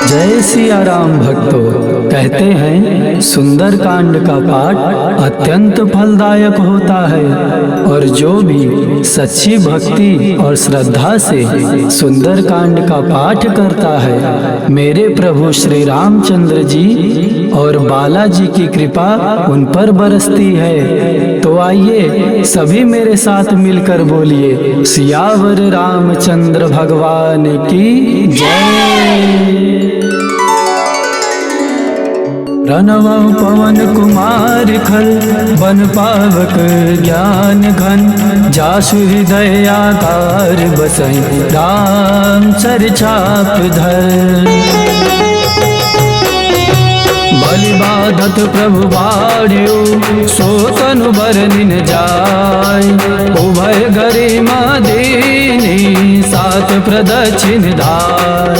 जय सिया राम भक्तों। कहते हैं सुंदर कांड का पाठ अत्यंत फलदायक होता है और जो भी सच्ची भक्ति और श्रद्धा से सुंदर कांड का पाठ करता है, मेरे प्रभु श्री रामचंद्र जी और बालाजी की कृपा उन पर बरसती है। तो आइए सभी मेरे साथ मिलकर बोलिए, सियावर रामचंद्र भगवान की जय। प्रणव पवन कुमार खल बन पावक ज्ञान घन, जासु हृदय आकार बसई राम सर छाप धर। बलि बाधत प्रभु बाढ़्यो सो तनु बरनिन जाय, उभय गरिमा दीनी सात प्रदक्षिण धाय।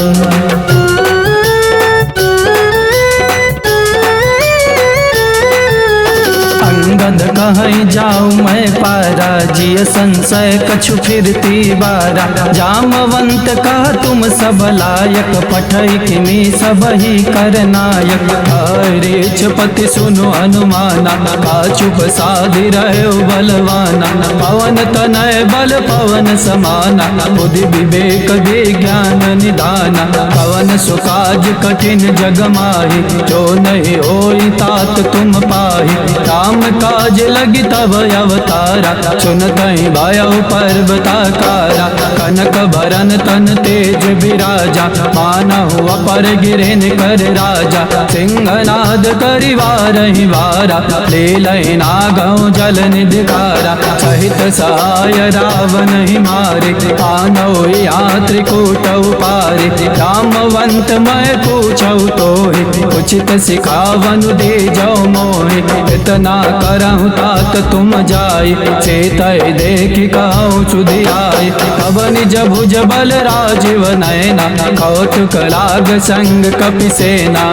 अंगद कहीं जाऊँ मैं पारा, जिय संशय कछु फिरती बारा। जामवंत का तुम सब लायक, पठई किमी सब ही करनायक। हरे पति सुनो अनुमाना, काचुप साधि रहो बलवाना। पवन तनय बल पवन समाना, बुद्धि विवेक विज्ञान निदाना। पवन सुकाज कठिन जग माही, जो नहीं होई तात तुम पाही। राम काज लगी तब अवतारा, सुनतहि भयो पर्वताकारा। कनक भरन तन तेज विराजा, मानहु अपर गिरेन कर राजा। सिंहनाद करि वारहि वारा, लीलहि नागौ जल निधिकारा। सहित सहाय रावण ही मारे, आनौ यात्री कूटौ पारे। रामवंत मैं पूछौ तोहि, उचित सिखावनु दे जौ मोहि। इतना करहु तात तुम जाय, चेतय देखि कहु सुधि आय। तब निज भुज बल राजीव नयना, कौतुक लाग संग कपिसेना।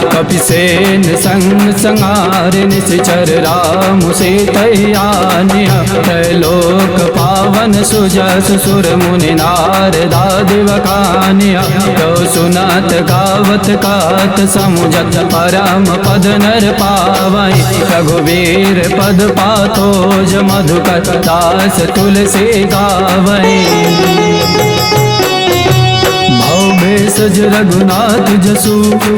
कपिसेन संग संहार निश्चर, राम सीतै आनिया। त्रैलोक पावन सुजस सुर मुनि नारदादिव कानिया। तो सुनत गावत कात समुझत, परम पद नर पावई। रघुवीर पद पाथोज मधुकर, दास तुलसी गावई। भवेशज रघुनाथ जसु,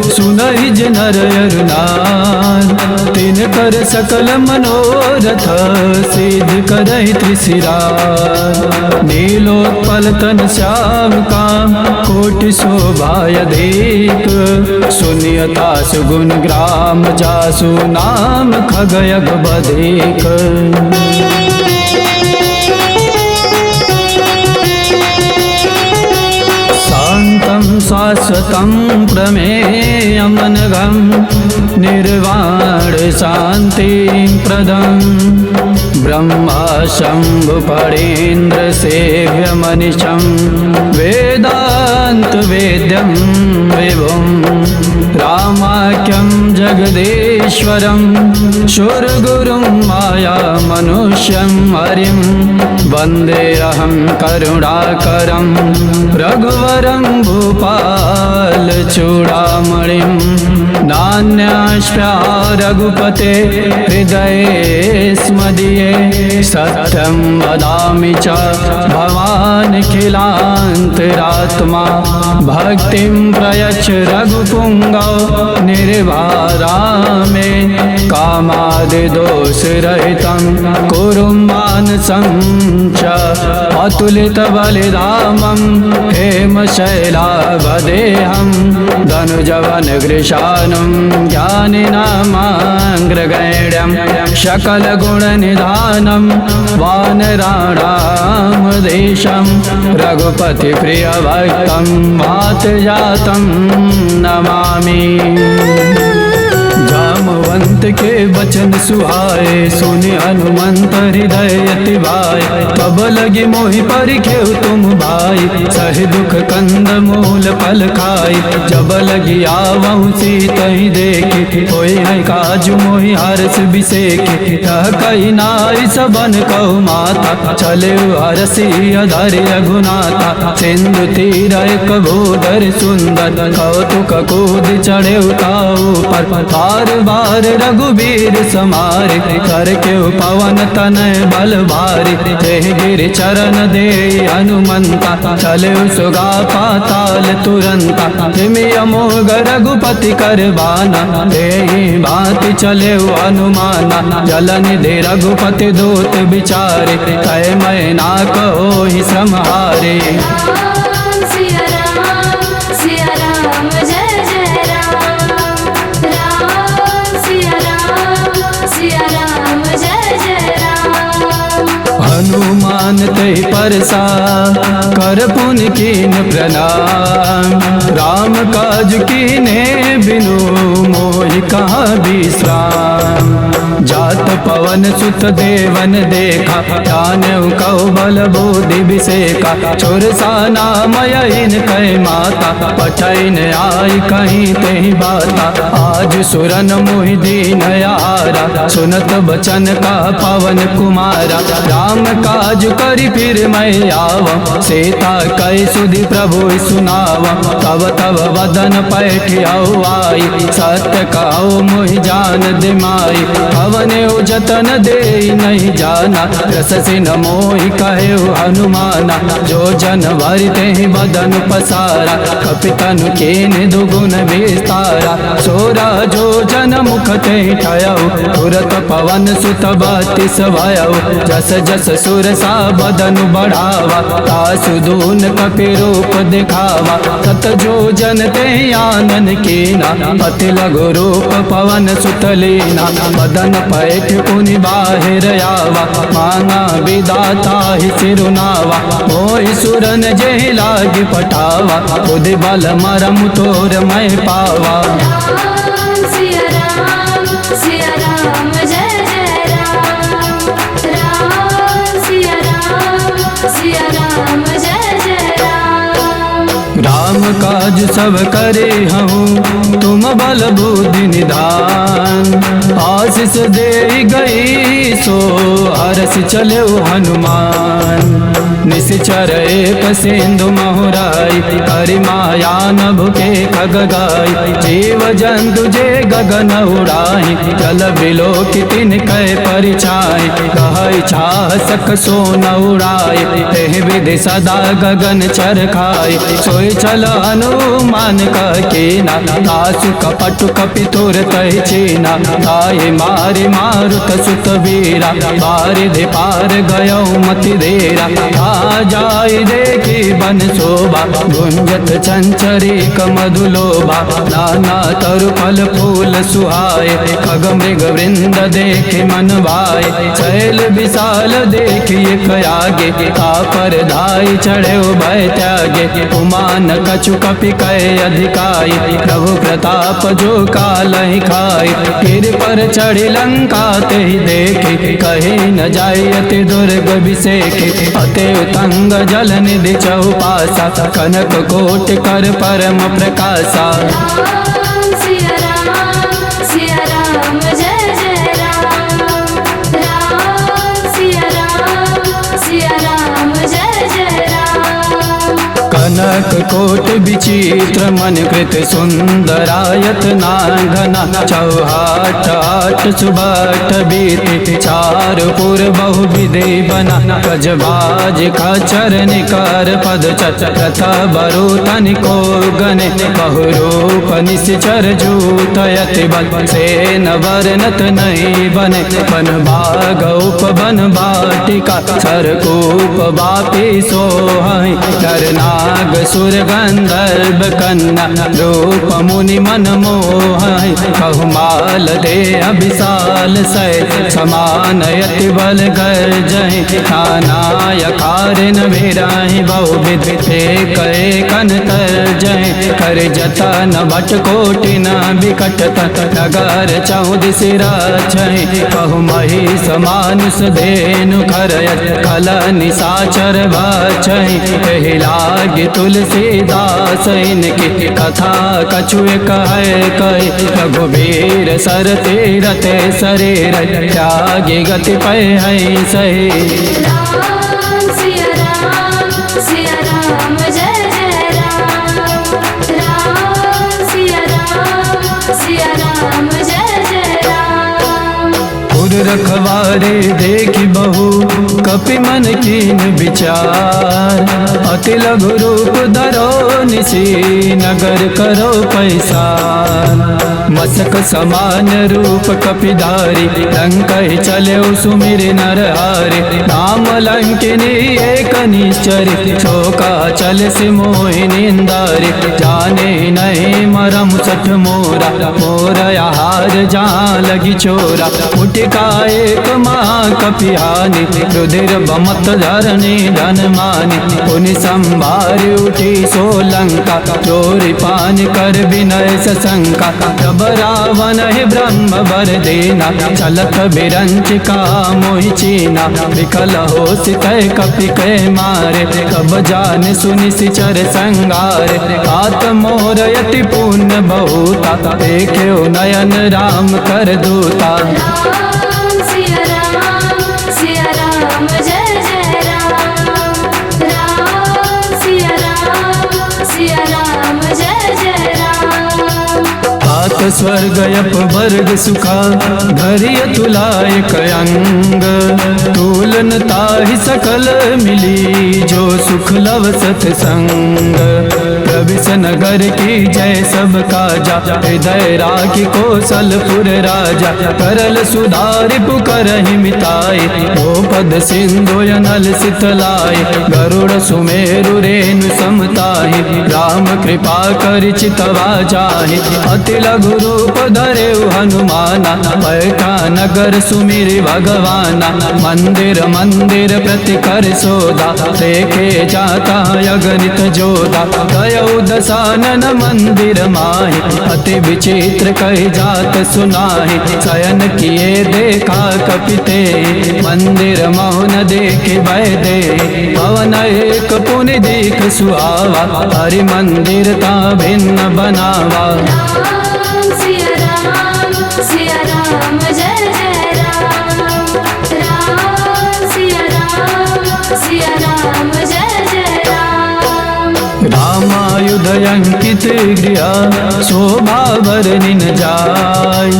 सुनहि नर अर नार। तिन कर सकल मनोरथ, सिद्ध करहि त्रिशिरार। नीलोत्पल तन श्याम काम, कोटि शोभाय अधिक। सुनियता सुगुण ग्राम, जासु नाम खगयग बधिक। शान्तं शाश्वतं प्रमेयमनघं, निर्वाण शान्तिं प्रदं। ब्रह्मा शंभु फणीन्द्र सेव्यमनिशं, वेदांत वेद्यं विभुं। रामाख्यं जगदीश्वरं, शूरगुरुं माया मनुष्यं हरिं। वन्देऽहं करुणाकरं, रघुवरं भूपाल चूडामणिं। नान्यास्पृहा रघुपते हृदये स्मदीये, सत्यं वदामि च भवान् खिलान्तरात्मा। भक्तिं प्रयच्छ रघुपुङ्गव, निर्वारामे। कामादिदोषरहितं कुरु मानसं च। अतुलितबलिधामं हेमशैलाभदेहं, धनुजवन गृशानं ज्ञानिनामाग्रगण्यं। सकलगुणनिधानं वानराणां देशं, रघुपतिप्रियभक्तं मातजातं नमामि। जामवन्त हनुमत के बचन सुहाए, सुनि हनुमंत हृदय अति भाए। तब लगी मोहि परिखेउ तुम भाई, सहि दुख कंद मूल फल खाई। जब लगी आवहु सीतहि देखि, होई है काजु मोहि हर्ष बिसेखि। कह कहि नाई सबन कहु माता, चले हरसि अधर रघुनाथा। सिंधु तीर एक भूधर सुंदर, कौतुक कूद चढ़े ताऊ पर। बार बार रघुबीर समारे, करके पवन तनय बल भारी। तेह गिर चरण दे हनुमंता, चले सुगा पाताल तुरंता। तिमि अमोघ रघुपति कर बाना, देहि भांति चले हनुमाना। जलन दे रघुपति दूत विचारे, कह मैं ना कहो ही श्रम हारे। सिया राम जय जय राम। राम सिया राम जय जय राम। हनुमान ते परसा, कर पुन कीन प्रणाम। राम काज कीने बिनु, मोहि कहाँ विश्राम। जात पवन सुत देवन देखा, जानेउ कौ बल बोधि विसेका। छोर साना मयइन कह माता, पठैन आई कहीं तेहि बाता। आज सुरन मोहि दीन यारा, सुनत बचन का पवन कुमारा। राम काज करि फिर मैं आवा, सीता कई सुधि प्रभु सुनावा। तब तब वदन पैठियाऊ आई, सत्य कहो मोहि जान दिमाई। पवने जतन दे नहीं जाना, रस सिन मोहि कहे हनुमाना। जो जन भरते ही बदन पसारा, कपितनु केन दुगुन विस्तारा। सोरा जो जन मुख ते ठयऊ, तुरत पवन सुत बत्तीस भयऊ। जस जस सुर सा बदन बढ़ावा, तासु दून कपि रूप दिखावा। तत जो जन ते आनन कीना, पति लघु रूप पवन सुत लीना। बदन पैठ पुनि बाहिर आवा, मांगा विदाता ही सिरुनावा। मोहि सुरन जेहि लागी पठावा, खुद बल मरम तोर मैं पावा। सिया राम जय जय राम। राम सिया राम जय जय राम। राम काज सब करे हूँ, तुम बल बुद्धि निधान। आशीष दे गई सो, हरस चले हनुमान। निश्चर एक सिंधु महुराई, हरि माया नभ के खग गाई। जीव जंतु जे गगन उड़ाई, जल बिलो की तिन कै परिछाई। कह छाह सक सो न उड़ाई, तेह विधि सदा गगन चर खाई। सोई चल हनुमान का कीना, तासु कपट कपि तुर तहि चीना। ताहि मारि मारुत सुत वीरा, बारिधि पार गयो मति देरा। आ जाय देखी बन शोभा, गुंजत चंचरी कमधुलोभा। नाना तरु फल फूल सुहाए, खग मृग वृंद देखे मन भाए। शैल विशाल देखिए कयागे, तापर धाई चढ़े भय त्यागे। उमान कछु कपि कहे अधिकाई, प्रभु प्रताप जो कालहि खाई। गिर पर चढ़ी लंका ते देखे, कहे न जाय अति दुर्ग विसेखे। अते उतंग जल निधि चौपासा, कनक कोट कर परम प्रकाशा। सिया राम जय जय राम। राम सिया राम जय जय राम। कनक कोट विचित्र मन कृत सुंदरायत नांगना। चौहाट आठ सुबट बीते, चार पुर बहु विधि बना। गजबाज खचर निकार पद चतथा बरु तनिको गने। बहुरूप निश्चर जूतयति बल, सेन वर्णत नहीं बने। बन भाग उपवन बाटिका, सरकूप बापी सोहाई। डर नाग नाग सुर गंधर्व कन्या रूप मुनि मन मोहय कहु माल दे अभिशाल सै समान यति बल गर्जहि नानाय कारिन भिराहि बहुविध एक एकन तर्जहि कर जतन भट कोटिन बिकट नगर चौदिस राजहि कहु महिष मानुष धेनु खरयत खल निशाचर बाछहि एहि लागी तुलसीदास इनकी कथा कछु कहे रघुबीर सर तीरथ शरीर त्यागी गति पै है सही। राम सिया राम जय जय राम। राम सिया राम जय जय राम। पुर रखवारे देखी बहु कपि मन कीन विचार अति लघु रूप धरो निसी नगर करो पैसार मसक समान रूप कपिधारी लंकहि चले सुमिर नरहारि नाम लंकिनी एक निश्चरी चौका चल से मोहिनी इंदारी जाने नहीं मरम सठ मोरा मोरया हार जहाँ लगी चोरा उठिका एक महाकपिहानि रुधिर बमत धरणी धन मानि पुनि संभारी उठी सोलंका चोरी पान कर विनय सशंका तब रावण है ब्रह्म वर देना चलत बिरंचिका मोहि चीना विकल हो सितय कपि के मारे कब जान सुनि सिचर संगारे आत मोर यति पुण्य बहुता देख्यो नयन राम कर दूता। राम सिया राम जय जय राम। राम सिया राम जय जय राम। हाथ स्वर्ग यप वर्ग सुखा धरिय तुलाय कयंग तूलन ताहि सकल मिली जो सुख लव सत्संग प्रविश नगर की जय सब काजा हृदय राखी कौशलपुर राजा करल सुधारि पुकरहि मिताई भूपद सिंधु नल सितलाई गरुड़ सुमेरु रेणु समताहि राम कृपा कर चितवा जाहि अति लघु रूप धरे हनुमाना बैठा नगर सुमिरि भगवाना मंदिर मंदिर प्रति कर सोदा देखे जाता अगणित जोदा गयौ दशानन मंदिर माहि अति विचित्र कही जात सुनाहि शयन किए देखा कपिते मंदिर मौन देखे वैदे पवन एक पुनि देख सुहावा हरि मंदिर ता भिन्न बनावा। राम सिया राम जय जय राम। राम सिया राम जय जय राम। रामायुध अंकित गृह शोभा बरनिन जाय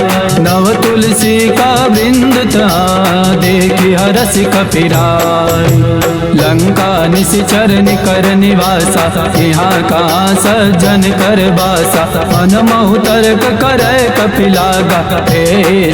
नव तुलसी का वृंद देखि हरस कपिराय लंका निशिचर निकर निवासा यहाँ का सज्जन कर बासा मन महु तर्क करे कपिलागा हे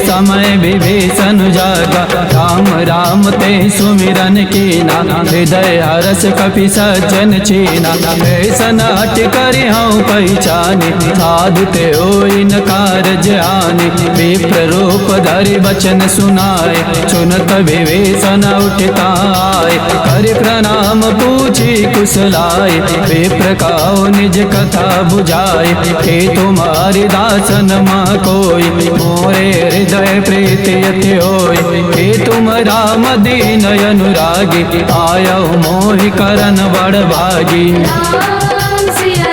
समय विभीषण जागा राम राम ते सुमिरन कीना हृदय हरस कपि सज्जन चीना ऐसन हट करि हूँ पहचानी साधु ते होइन कारज आनी विप्र रूप धरि वचन सुनाए सुनत विभीषण उठता आए करि प्रणाम पूछी कुशलाए विप्र काओ निज कथा बुझाए हे तुम्हारी दासन माँ कोई मोरे हृदय प्रीति यति होय हे तुम राम दीन अनुरागी आयो मोहि करन बड़ भागी। राम सिया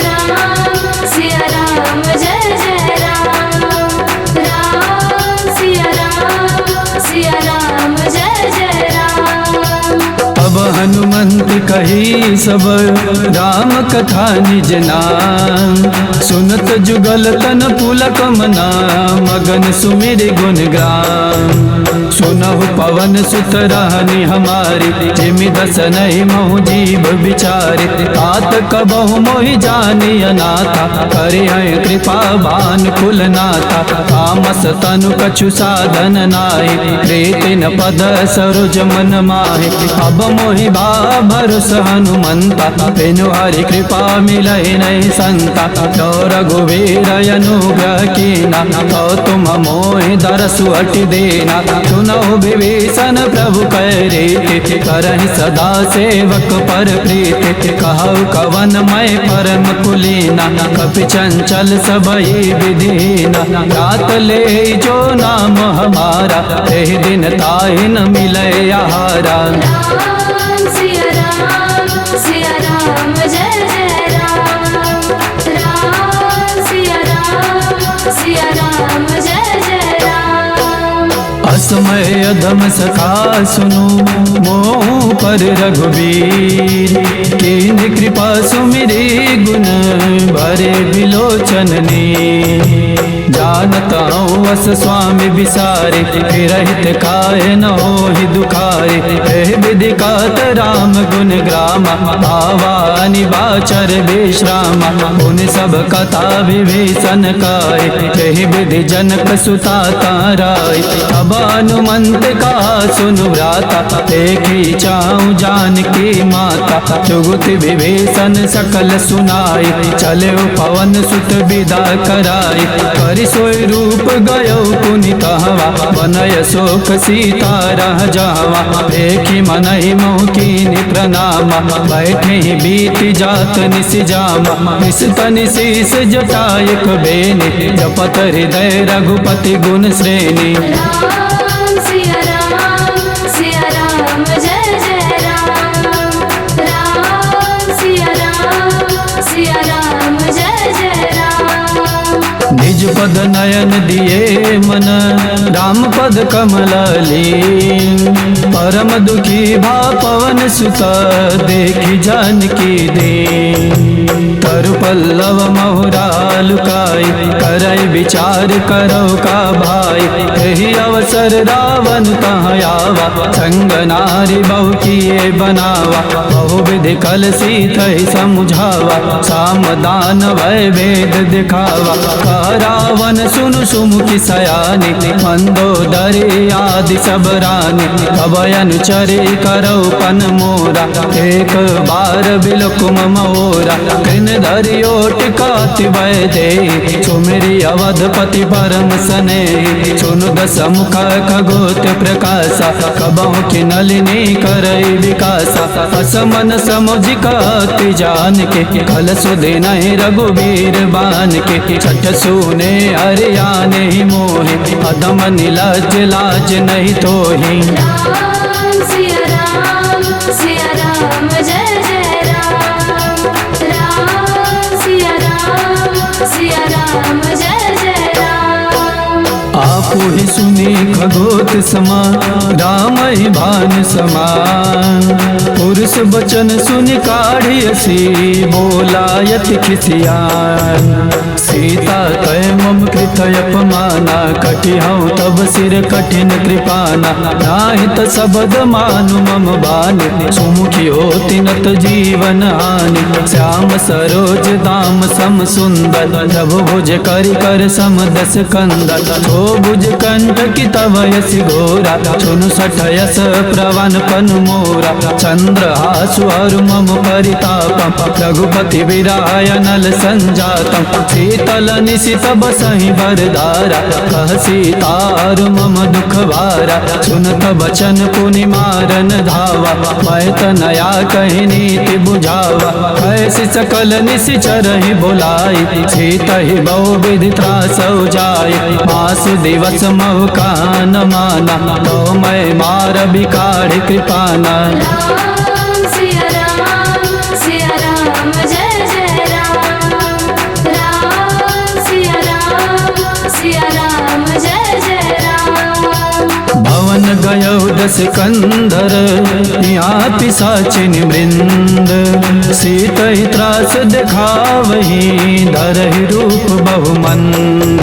राम जय जय राम। राम सिया राम जय जय राम। अब हनुमंत कही सब राम कथा निज नाम सुनत जुगल तन पुलक मना मगन सुमिर गुण ग्राम सुनहु पवन सुत रहनी हमारी जिमि दस नहीं महु जीव विचारि तात कबहु मोहि जानी अनाथा करे कृपा भान कुल नाथा तामस तनु कछु साधन नाहि प्रीति न पद सरोज मन माहि अब मोहि भाव भरोसा हनुमंता, बिनु हरि कृपा मिलहि नहीं संता। तो रघुवीर अनुग्रह कीना, तो तुम मोहि दरसु हटि देना। सुनौ विभीषण प्रभु कह रीति, करहि सदा सेवक पर प्रीति। कहु कवन मैं परम कुलीना, कपि चंचल सबई विधीना। रात ले जो नाम हमारा, तेहि दिन ताहि न मिलै आहारा। राम सिया राम जय जय राम। राम सिया राम जय जय राम। असमय अधम सखा सुनो, मोह पर रघुवीर। कीन कृपा सुमिरी गुण, भरे बिलोचन नीर। जानत हूँ अस स्वामी विसारे, फिरहित काहे न होहि दुखारे। एह विधि कहत राम गुण ग्रामा, भावानि बाचर विश्रामा। उन सब कथा विभीषण काए, एहि विधि जनक सुता ताराय। अब हनुमंत का सुनु भ्राता, देखी चाहूं जानकी माता। जुगुति विभीषण सकल सुनाई, चले पवन सुत विदा कराई। करि सोई रूप गयो पुनितहवा, बनय शोक सीता रह जावा। देखी मनहि मोह कीनि प्रणामा, बैठे बीत जात निसि जामा। निस तनि शीस जटायक बेनी, जपत हृदय रघुपति गुण श्रेणी। राम सिया राम जय जय राम। राम सिया राम जय जय राम। निज पद नयन दिए मन, राम पद कमल लीन। परम दुखी भा पवन सुत, देखी जानकी दीन। तरु पल्लव महुरा लुकाई, करई विचार करो का भाई। यही अवसर रावण तहाँ आवा, संग नारी बहु किए बनावा। बहु विधि कल सीथई समझावा, सामदान भय भेद दिखावा। रावण सुनु सुमुखी सयानी, मंदोदरी आदि सब रानी। अभयन चरे करौ पन मोरा, एक बार बिलकुम मोरा। कृन धरि ओट काति भय दे, सुमिरि अवधपति परम सने। सुनु दस मुख खगोत प्रकाशा, कबहु की नलिनी करई विकासा। असमन समुझ काति जान के, कल सुदिनहि रघुवीर बान के। छठ सुने हरियाने ही मोहे, अधम निलज लाज नहीं तोहि। राम सिया राम जय जय राम। राम सिया राम जय जय राम। आपु ही सुनी खगोत समान, राम ही भान समान। पुरुष बचन सुन काढ़ियसी, बोलायत खिसियान। सीता तय मम कृत अपमाना, कटिहऊँ तब सिर कठिन कृपाना। नाहित सबद मानु मम बानी, सुमुखी होति नत जीवन हानि। श्याम सरोज दाम सम सुंदर, प्रभु भुज करि कर सम दस कंदर। तो भुज कंठ की तव यस घोरा, सुनु सठ यस प्रवन पन मोरा। चंद्र हासु अरु मम परितापम, रघुपति विराय नल संजातम। शीतल निशित बसहि बरदारा, कह सीतारु मम दुख भारा। सुनत बचन पुनि मारन धावा, मैं तनया कहि नीति बुझावा। ऐसी सकल निशिचरहि बोलाई, सीतहि बहु विधि त्रासौ जाय। मासु दिवस महु कान माना, तो मैं मार बिकाढ़ कृपाना। राम सिया राम जय जय राम। राम सिया राम जय जय राम। भवन गयो दस कंधर, यहाँ पिशाचिन वृंद। सीतहि त्रास दिखावही, धरहि रूप बहुमंद।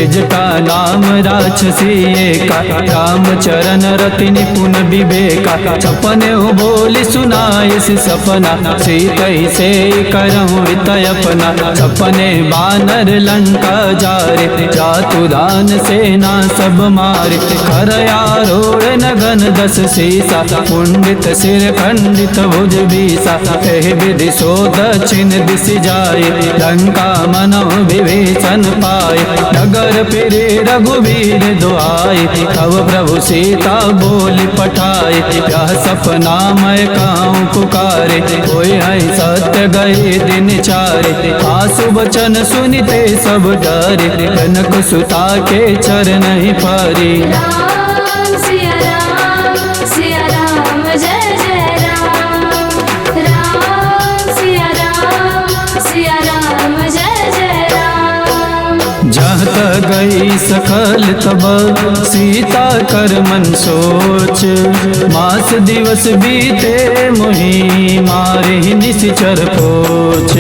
त्रिजटा नाम राक्षसी एका, रामचरण रति निपुण विवेका। सपने बोली सुनाए से सपना, सीतई से करऊँ हितय अपना। सपने बानर लंका जारे, जातु दान सेना सब मारे। कर आरोढ़ नगन 10 सीसा, पुंडित सिर खंडित भुज बीसा। एहि विधि सो दक्षिण दिश जाए, लंका मनो विभीषण पाए। नगर फिरे रघुवीर दुआए, तब प्रभु सीता बोली पठाए। यह सपना मैं काहूँ पुकारे, कोई है सत्य गए दिन चारे। आसु वचन सुनिते सब डरे, जनक सुता के चरण ही पारी। राम सिया राम जय जय राम। राम सिया राम जय जय राम। जहाँ गई सकल तब सीता कर मन सोच, मास दिवस बीते मोहि मारे निश्चर पोच।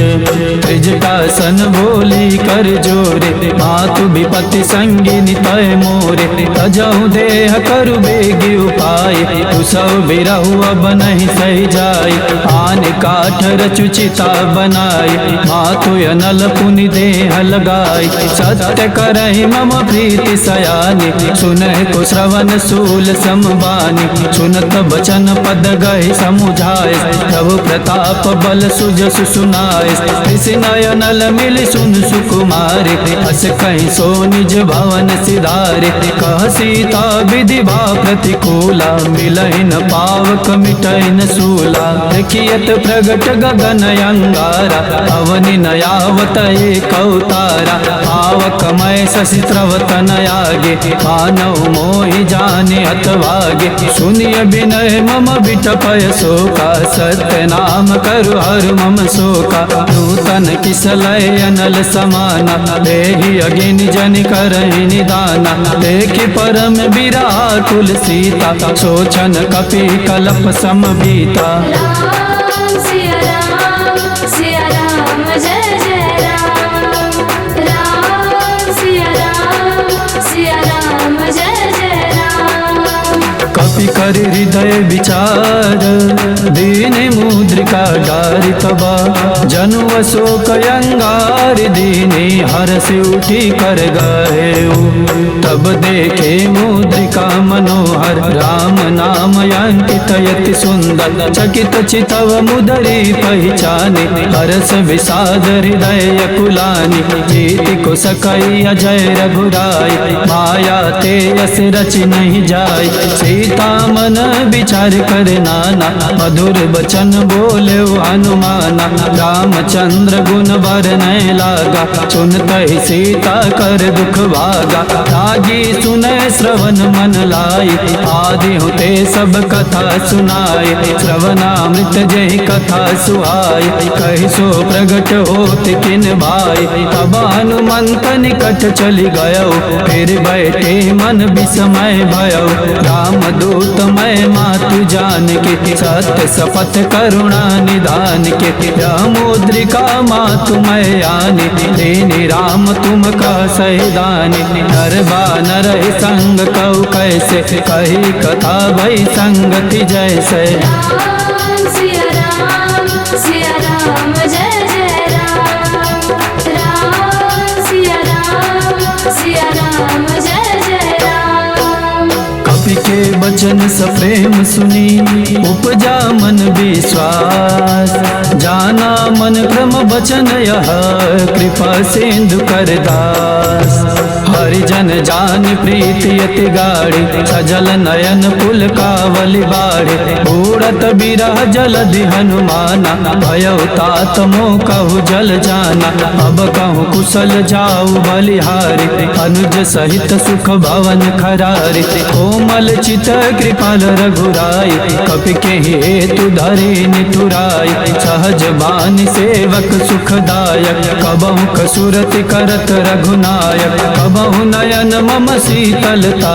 त्रिजटासन बोली कर जोरे, मातु विपत्ति संगिनी तय मोरे। तजहु देह करु बेगी उपाय, तु सब बिरहु अब नहीं सही जाय। आन काठ रचुचिता बनाय, मातु अनल पुनि देह लगाय। सत्य करहि मम प्रीति सयानी, सुनहि को श्रवण सूल समबानी। सुनत बचन पद गहि समुझाय, प्रभु प्रताप बल सुजसु सुनाय। नयनल मिल सुन सुकुमारे, हस कहीं सो निज भवन सिधारे। कह सीता विधि भा प्रतिकूला, मिलहिन पावक मिटहिन सूला। देखियत प्रगट गगन अंगारा, अवनि नयावत एक अवतारा। पावक मय शशि स्रवतन आगे, मानव मोहि जाने हतभागे। सुनिय विनय मम बिटपय शोका, सत्य नाम करु हर मम शोका। नूतन किसलय अनल समाना, देहि अगिन जन करहि निदाना। देखि परम विराकुल सीता, सोचन कपि कलप समबीता। राम सिया राम जय जय राम। राम सिया राम जय जय राम। कपि कर हृदय विचार, दीन मुद्रिका डारि तबा। जनु अशोक अंगार, दीने हर्ष उठी कर गए। तब देखे मुद्रिका मनोहर, राम नाम अंकित यति सुंदर। चकित चितव मुदरी पहचाने, हर्ष विषाद हृदय कुलानी। जीति को सकई अजय रघुराई, माया ते यस रच नहीं जाय। सीता मन विचार कर नाना, मधुर बचन बोले हनुमाना। रामचंद्र गुण बरनय लागा, सुनत ही सीता कर दुख भागा। लागी सुनय श्रवण मन लाई, आदि होते सब कथा सुनाए। श्रवणामृत जय कथा सुहाय, कहि सो प्रगट होत किन भाई। तब हनुमंत निकट चली गयो, फिर बैठे मन विस्मय भयो। राम दूत मैं मातु जान के, सत्य शपथ करुणा निदान के। मुद्रिका मातु मैं आने, लेने राम तुम का सहिदानी। नर बानर संग कहु कैसे, कही कथा भई संगति जैसे। राम सिया राम जय जय राम। राम सिया राम जय जय राम। कपि के वचन सप्रेम सुनी, उपजा मन विश्वास। जाना मन क्रम वचन यह, कृपा सिंधु कर दास। हरिजन जान प्रीति अति गाढ़ी, सजल नयन पुल कावली बाढ़े। उड़त बिरह जलधि हनुमाना, भयउ तात मोह कहु जल जाना। अब कहूँ कुशल जाऊ बलिहारी, अनुज सहित सुख भवन खरारी। कोमल चित कृपाल रघुराई, कपि के हेतु धरे नितुराई। सहज बानी सेवक सुखदायक, कबहु कसुरति करत रघुनायक। कब कबहु नयन मम शीतलता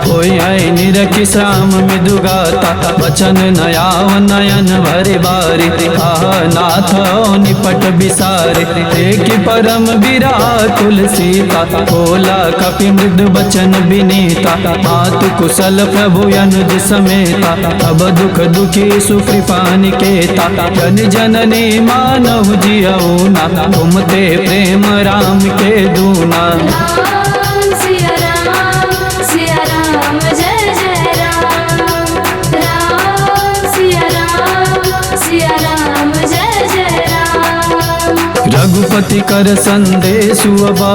कोई है निरखि श्याम मृदुगाता वचन नयाव नयन भरे बारी आह नाथ निपट विसारे एक परम विराकुल सीता बोला कपि मृदु वचन विनीता मातु कुशल प्रभु अनुज समेता अब दुख दुखी सुकृपा निकेता जन जननी मानव जियऊना तुम ते प्रेम राम के दूना। राम सिया राम जय जय राम। राम सिया राम जय जय राम। रघुपति कर संदेशु अबा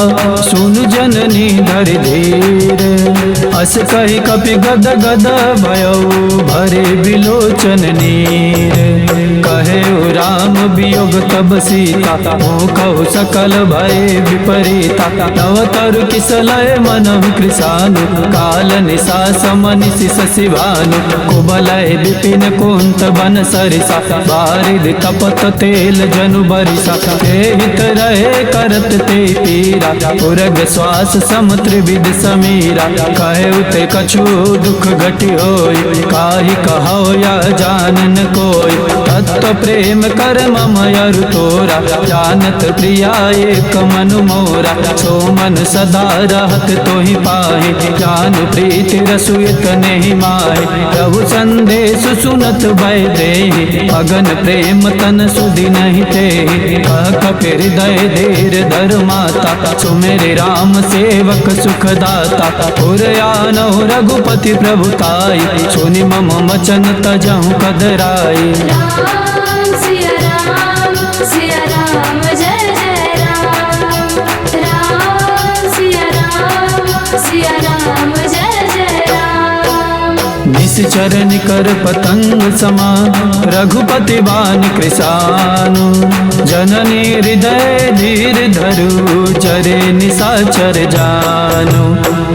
सुन जननी धरि धीर अस कहि कपि गद गद भयउ भरे बिलोचन नीर कहे राम वियोग तब सीता हो कहु सकल भय विपरीता तव तरु किसलय मन कृषानु काल निशा समनिशि शशिभानु कुबलय विपिन कुंत बन सरिसा बारिद तपत तेल जनु बरिसा हित रहे करत ते पीरा उरग श्वास सम त्रिविध समीरा कहे उते कछु दुख घटी होय काहि कहो या जानन कोय तत्व प्रेम कर मम अरु तोरा जानत प्रिया एक मनु मोरा सो मन सदा रहत तोहि पाहि जानु प्रीति रसु इतने ही माहि प्रभु संदेश सुनत भय देहि अगन प्रेम तन सुधि नहीं ते कपि हृदय धीर धर माता सुमेरे राम सेवक सुखदाता पुरयानो रघुपति प्रभुताई सुनि मम वचन तजहु कदराई। राम सिया राम जय जय राम। राम सिया राम जय जय राम। निश्चर निकर पतंग समा रघुपति बान कृषानु जननी हृदय धीर धरु चरे निशाचर जानु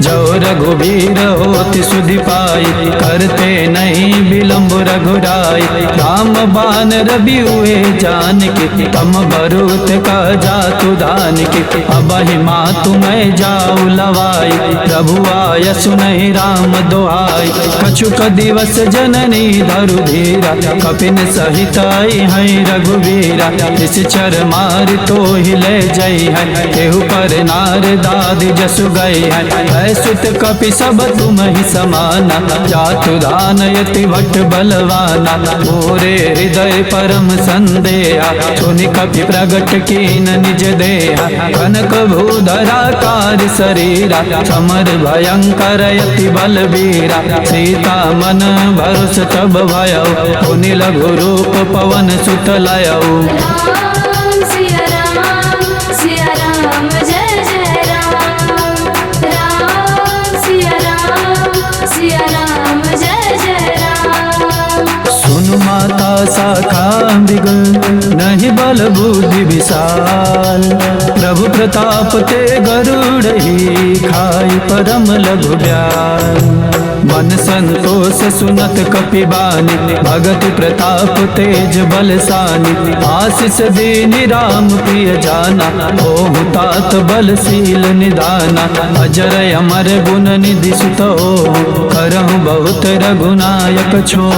जो रघुवीर होति सुधि पाई करते नहीं विलम्ब रघुराई राम बान रवि हुए जान के तम बरुत का जातु दान के अब ही मातु मैं जाऊ लवाई प्रभु आय सुनहि राम दोहाई कछुक दिवस जननी धरु धीरा कपिन सहित आई है रघुवीरा निश्चर मार तो हिले जई है केहू पर नार दादी जसु गई है सुत कपि सब तुम ही समाना जातु दान यति भट बलवाना मोरे हृदय परम संदेहा सुनि कपि प्रगट कीन निज देहा कनक भूधरा कार शरीरा समर भयंकर यति बलबीरा सीता मन भरोस तब भयउ पुनि लघु रूप पवन सुत लयउ। राम सिया राम जय जय राम। राम सिया राम जय जय राम। सुनु माता शाखा मृग नहीं बल बुद्धि विशाल प्रभु प्रताप ते गरुड़ ही खाई परम लघु ब्याल मन संतोष सुनत कपि बानी भगत प्रताप तेज बलसानी आशीष दीनि राम प्रिय जाना ओहु तात बलशील निदाना अजर अमर गुण निधि सुत करहु बहुत रघुनायक छो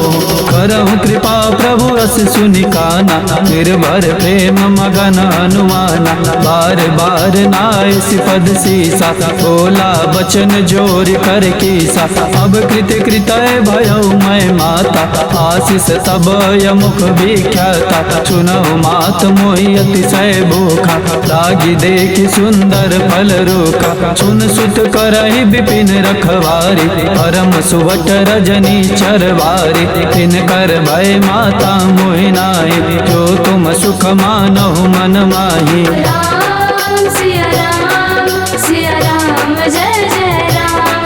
करहु कृपा प्रभु अस सुनि काना निर्भर प्रेम मगन हनुमाना बार बार नाय सिपद सीसा बोला बचन जोर कर कीसा अब कृत कृतय भयउ मैं माता आशीष तब यमुख विख्याता सुनहु मात मोहि अतिशय भूखा लागी देखि सुंदर फल रूखा सुन सुत करहि विपिन रखवारी परम सुवट रजनी चरवारी तिनकर भय माता मोहि नाहि जो तुम सुख मानहु मन माहि। राम सिया राम जय जय राम।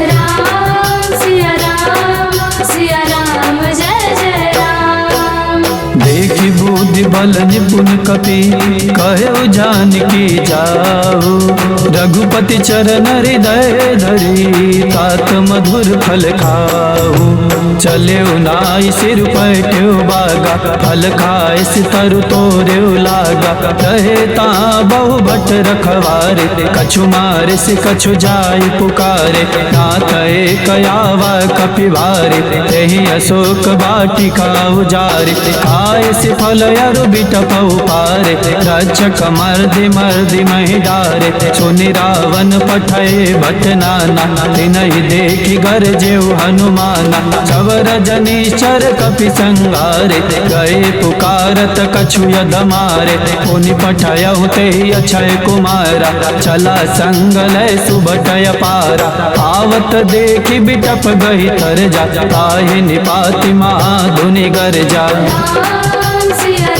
राम सिया राम जय जय राम। देखि बुद्धि बल निपुण कपि कहु जानकी जाऊ रघुपति चरण हृदय धरी तात मधुर फल खाऊ चले नाई सिर पैठ्यो बागा फल खाए तरु तोरे लागा रहे ता बहु भट रखवारे, कछु मारे से कछु जाय पुकारे, नाथ एक आवा कपिवारे, तेहि अशोक वाटिका उजारे, खाए से फल अरु बिटप पारे, रक्षक मर्दि मर्दि महि डारे, सुनि रावण पठय भट नाना, तिनहि देखि गरजेउ हनुमाना, सब रजनीश्वर कपि संगारे, गए पुकारत कछु यद मारे, पुनि पठयहु तेहि अक्षय कुमारा, चला संग लय सुबटय पारा, आवत देखि बिटप गहि तर जा, ताहि निपाति महाधुनि गरजा। राम सिया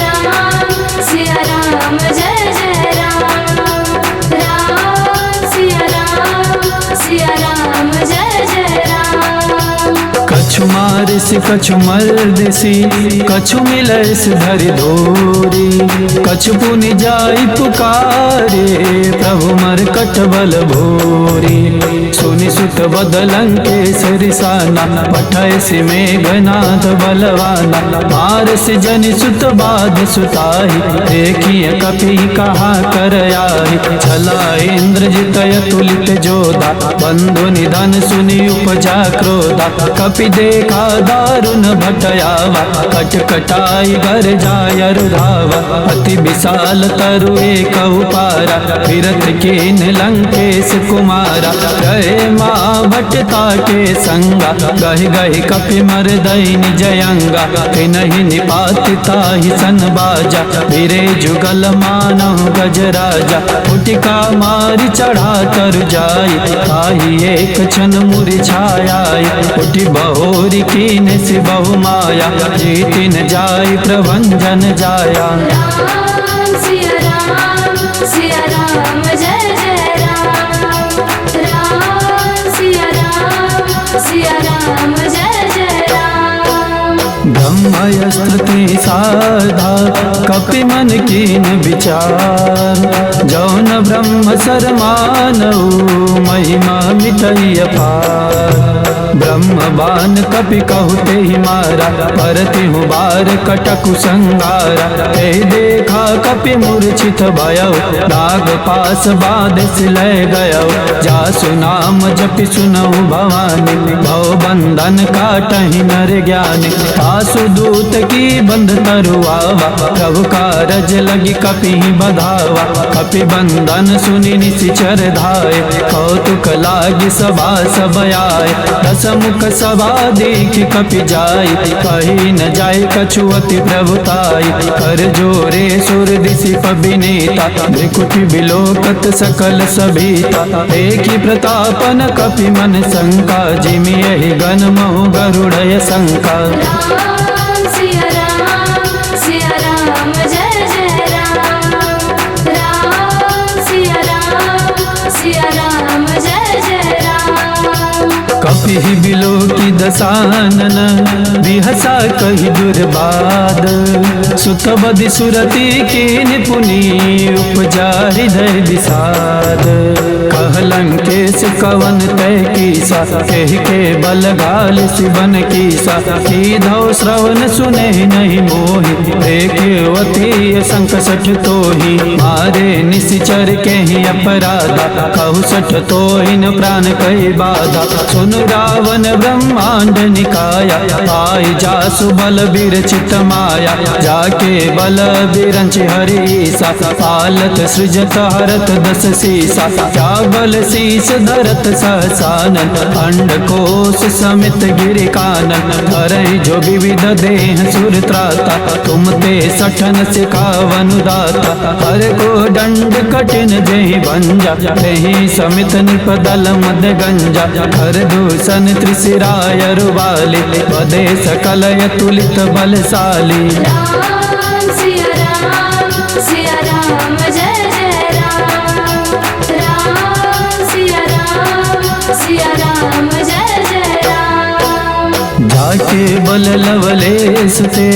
राम जय जय राम, राम सिया राम जय जय राम। कछु मारे से कछु मर्देसी, कछु मिले से धरि धोरी, कछु पुनि जाई पुकारे, प्रभु मरकट बल भोरी, सुनि सुत बदलंकेसरि साना, पठय से मेघनाथ बलवाना, मार से जनि सुत बाध सुताहि, देखिए कपि कहा कर आहि, छला इंद्रजित अतुलित जोधा, बंधु निधन सुनि उपजा क्रोधा, कपि देखा दारुण भटयावा, कटकटाई घर जाय रुधावा, अति विशाल तरु एक उपारा, फिरत कीन लंकेश कुमारा, गए माँ भटता के संगा, गहि गहि कपि मर्दई निज अंगा, तिनहि निपाति ताहि सन बाजा, फिरे जुगल मानव गजराजा, फुटिका मारि चढ़ा तरु जाई, ताहि एक क्षण मुरझाई, उठि बहोरी कीन से बहु माया, जीति न जाय प्रभंजन जाया। राम सिया राम जय जय राम, राम सिया राम जय जय राम। ब्रह्मयस्त्र ते साधा, कपि मन कीन विचार, जौन ब्रह्म सरमानऊ, महिमा मिटई अपार, ब्रह्म बान कपि कहु तेहि मारा, परतिहु बार कटकु संगारा, ते देखा कपि मूर्छित भयउ, नाग पास बाधिस लय गयउ, जासु नाम जपि सुनउ भवानी, भव बंधन काटहि नर ज्ञानी, तासु दूत की बंध तरुआवा, प्रभु कारज लगी कपि बधावा, कपि बंधन सुनि निशिचर धाय, कौतुक लागी सभा सब आए, दसमुख सभा देखि कपि जाई, कही न जाय कछु अति प्रभुताई, कर जोरे सुर दिशि पबिनेता, भृकुटि बिलोकत सकल सभीता, देखि प्रतापन कपि मन शंका, जिमि यहि गण महु गरुड़य शंका। राम सिया राम जय जय राम, राम सिया राम जय जय राम। कपि बिलो की दसानन, बिहसा कहि दुर्बाद, सुत बदि सुरति कीन पुनि, उपजा हृदय विषाद, कह लंकेश कवन तय कीसा, कहि के बल घाल शिवन कीसा, कीधौ श्रवण सुने नहीं मोहि, देख्यवती शंख सठ तोहि, मारे निशिचर केहि अपराधा, कहु सठ तोहिन प्राण कहि बाधा, सुन रावण ब्रह्मांड निकाया, आई जासु बल विरचित माया, जाके बल विरंच हरीसा, पालत सृजत हरत दस सीसा, क्या बल शीस धरत सहसानन, अंडकोश समित गिरि कानन, करहि जो विविध देह सुर त्राता, तुम ते सठन सिखावन दाता, हर को दंड कठिन जेहि भंजा, तेहि समित निपदल मद गंजा, हर दूषण त्रिशिराय रुवाली, वदे सकल यतुलित बलशाली। राम सिया राम जय जय राम, राम सिया राम जय जय राम। जाके बल लवलेश ते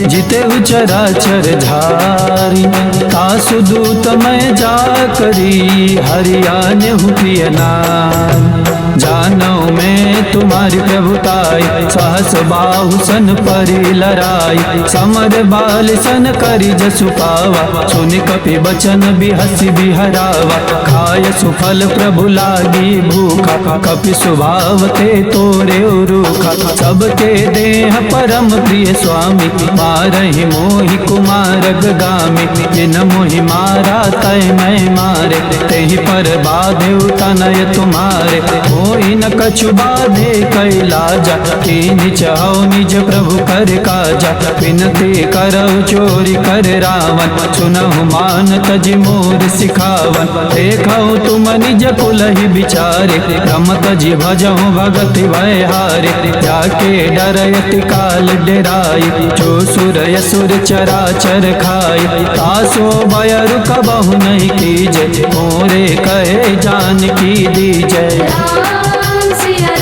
जिते चराचर झारी, ता वासुदूत मैं जा करी हरियाने हूँ प्रिय नाम। जानो मैं तुम्हारी प्रभुताई, सहस बाहु सन परी लराई। समर बाल सन करी जसु पावा, सुन कपि बचन बिहसी बिहरावा। खाय सुफल प्रभु लागी भूखा, कपि स्वभाव ते तोरे रूखा। सबके देह परम प्रिय स्वामी, मारहि मोहि कुमार गामी। जिन मोहि मारा तय मैं मारे, तेहि पर बाधे तनय तुम्हारे। कोई न कछु बाधे कैलाजा, कीनि चाहो निज प्रभु कर काजा। विनती करौ चोरी कर रावण, सुनहु मान तज मोर सिखावन। देखौ तुम निज कुलहि बिचारे, रमत जी भजहु भगति भय हारे। जाके डरयति काल डेराई, जो सुर यसुर चराचर खाई। तासो भय रुकबहु नहीं कीजे, मोरे कहे जानकी दीजय। राम सिया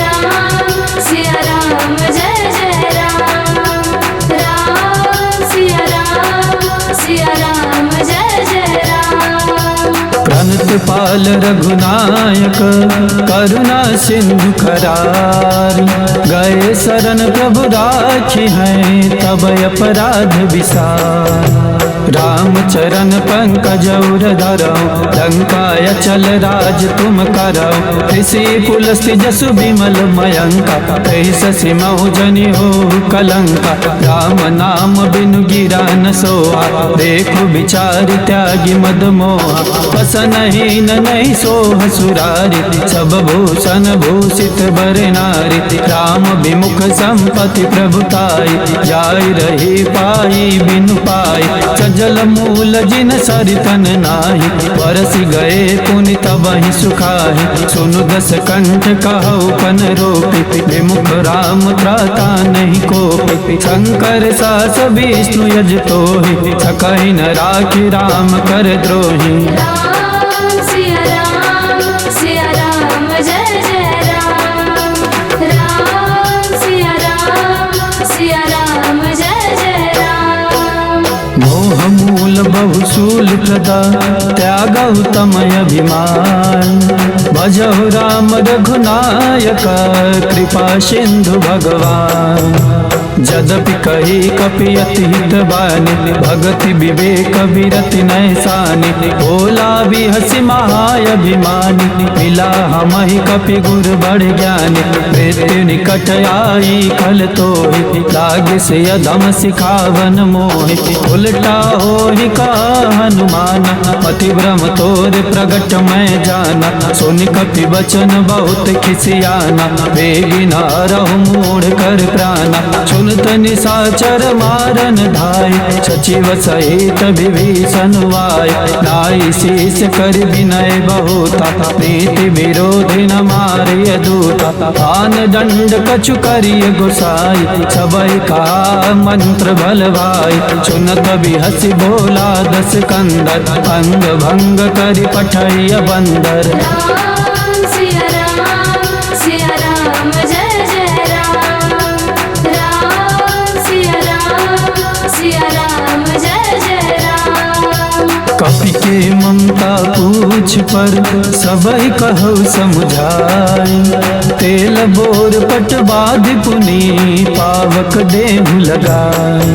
राम जय जय राम। राम सिया राम जय जय राम। प्रणत पाल रघुनायक, करुणा सिंधु खरारी। गए शरण प्रभु राखी हैं, तब अपराध विसार। राम चरण पंकज उर धरौ, लंकाय चल राज तुम करौ। ऋषि पुलस्त्य जसु विमल मयंका, कहि शशि मऊ जनि हो कलंका। राम नाम बिनु गिरा न सोहा, देखो विचार त्यागी मद मोहा। बस नहीं सोह सुरारी, सब भूषण भूषित बर नारी। राम विमुख संपत्ति प्रभुताई, जाय रही पाई बिनु पाई। सजल मूल जिन सरितन नाही, बरसि गए पुनि तबहि सुखाहि। सुनु दस कंठ कहु पन रोपि, विमुख राम त्राता नहीं कोपि। शंकर सास विष्णु यज तोहि, सकहि न राखि राम कर द्रोही। राम सिया राम जय जय राम। राम सिया राम जय जय राम। मोह मूल बहुशूल प्रदा, त्यागौ तमय अभिमान। भजहु राम रघुनायक, कृपा सिंधु भगवान। जदपि कही कपि अति हित बानी, भगति विवेक विरति नैसानी। भोला बिहसि महाअभिमानी, मिला हमहि कपि गुर बड़ ज्ञानी। मृत्यु निकट आई खल तोहि, लाग से अधम सिखावन मोहि। उल्टा होहि का हनुमान, मति भ्रम तोर प्रगट मैं जाना। सुन कपि बचन बहुत खिसियाना, बेगी न रहु मूढ़ कर प्राणा। सुनत निशाचर मारन धाय, सचिव सहित विभीषण वाय। नाई शीस कर विनय बहुता, नीति विरोधी न मारिय दूता। आन दंड कछु करिय गोसाई, सबई का मंत्र बल भाई। सुनत बिहसि बोला दस कंदर, अंग भंग करि पठैय बंदर। राम सिया राम जय जय राम। राम सिया राम जय जय राम। कपि के ममता पूछ पर, सबई कहु समुझाई। तेल बोर पट बाधि पुनि, पावक देहु लगाई।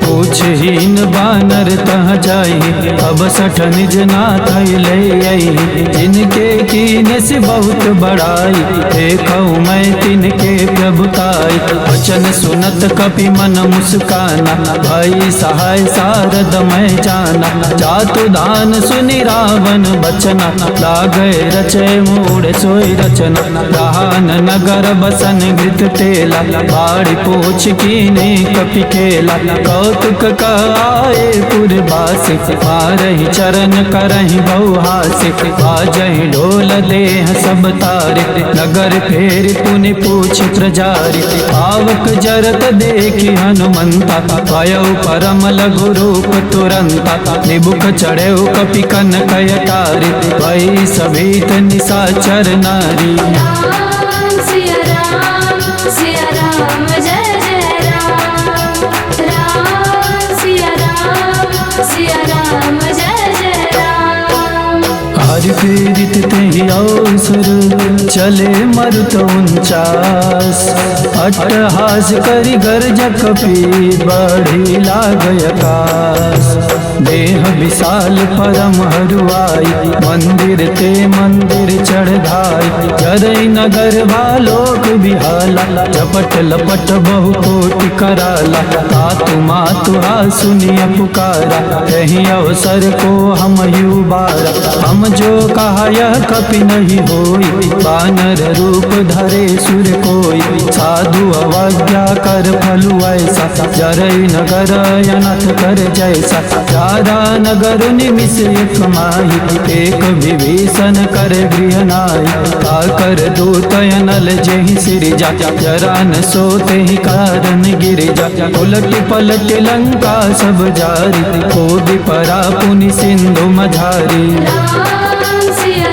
पूछहीन बानर तह जाई, अब सठ निज नाथ ले आई। जिनके कीने से बहुत बड़ाई, देखऊ मैं तिनके प्रभुताई। वचन सुनत कपि मन मुस्काना, भाई सहाय सारद मैं जाना। जातु दान सुनि रावण बचना, लागे रचे मूढ़ सोई रचना। राहन नगर बसन घृत तेला, बाड़ी पूछ कीने कपि केला। कौतुक काए पुरवासी, मारहि चरण करहि बहुहासी। बाजहि ढोल देह सब तारे, नगर फेर पुनि पूछ प्रजारी। पावक जरत देखि हनुमंता, भयउ परम लघु रूप तुरंता। निबुख चढ़ेउ कपि कनक अटारी, भई सभीत निशाचर नारी। राम सिया राम जय जय राम। राम सिया राम जय हरि प्रेरित तेहि अवसर चले मरुत 49। अट्टहास करि गर्ज कपि बढ़ी लागय आकाश। देह विशाल परम हरुआई मंदिर ते मंदिर चढ़ाई। जरई नगर भालोक बिहाला झपट लपट बहु कोटि कराला। तातु मातुहा सुनिय पुकारा कहीं अवसर को हम युबारा। हम जो कहा यह कपि नहीं होई बानर रूप धरे सुर कोई। साधु अवज्ञा कर फलु ऐसा जरई नगर अनथ कर जैसा। चारा नगर निमिष एक माही एक विभीषण कर गृह नाई। का कर दूत अनल जेहि सिरजा जरा न सोते ही कारण गिर जा। उलट पलट लंका सब जारी कोदि परा पुनि सिंधु मझारी। राम सिया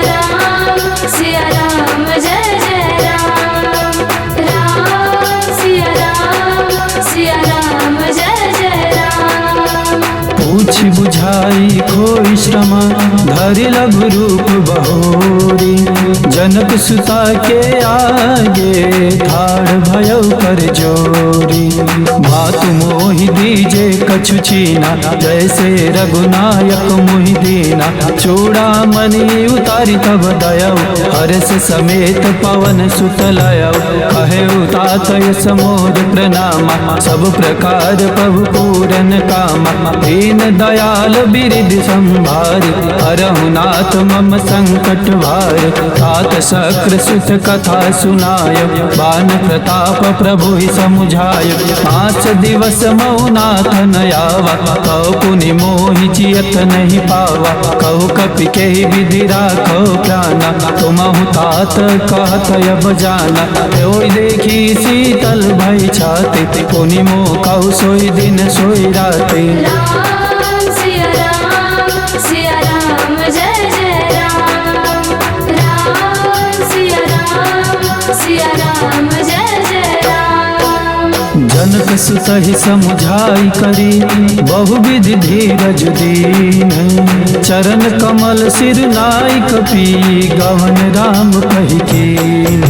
राम जय जय राम। राम सिया राम जय जय राम। पूछ बुझाई खोई श्रम धरि लघु रूप बहोरी। जनक सुता के आगे ठाड़ भयो कर जोरी। बात मोहि दीजे कछु छीना जैसे रघुनायक मोहि दीना। चूड़ामणि उतारी तब दयौ हर्ष समेत पवन सुत लयौ। कहे उतातय समोद प्रणामा सब प्रकार प्रभु पूरन कामा। दीन दयाल बिरिधि संभारि हरहु नाथ मम संकट भार। तात शक्र सुत कथा सुनाय बान प्रताप प्रभु ही समुझाय। 5 दिवस मौनाथ न आवा कौ पुनि मोहि जियत नहीं पावा। कहु कपि के विधि राखो प्राणा तुमहु तात कहत अब जाना। ओई देखी शीतल भई छाति पुनि मोह कहु सोई दिन सोई राति। राम सिया राम जय जय राम। राम सिया राम जय जय राम। जनक सुतहि समुझाई करी बहुविधि धीरज दीन। चरण कमल सिर नाई कपि गवन राम कहि कीन।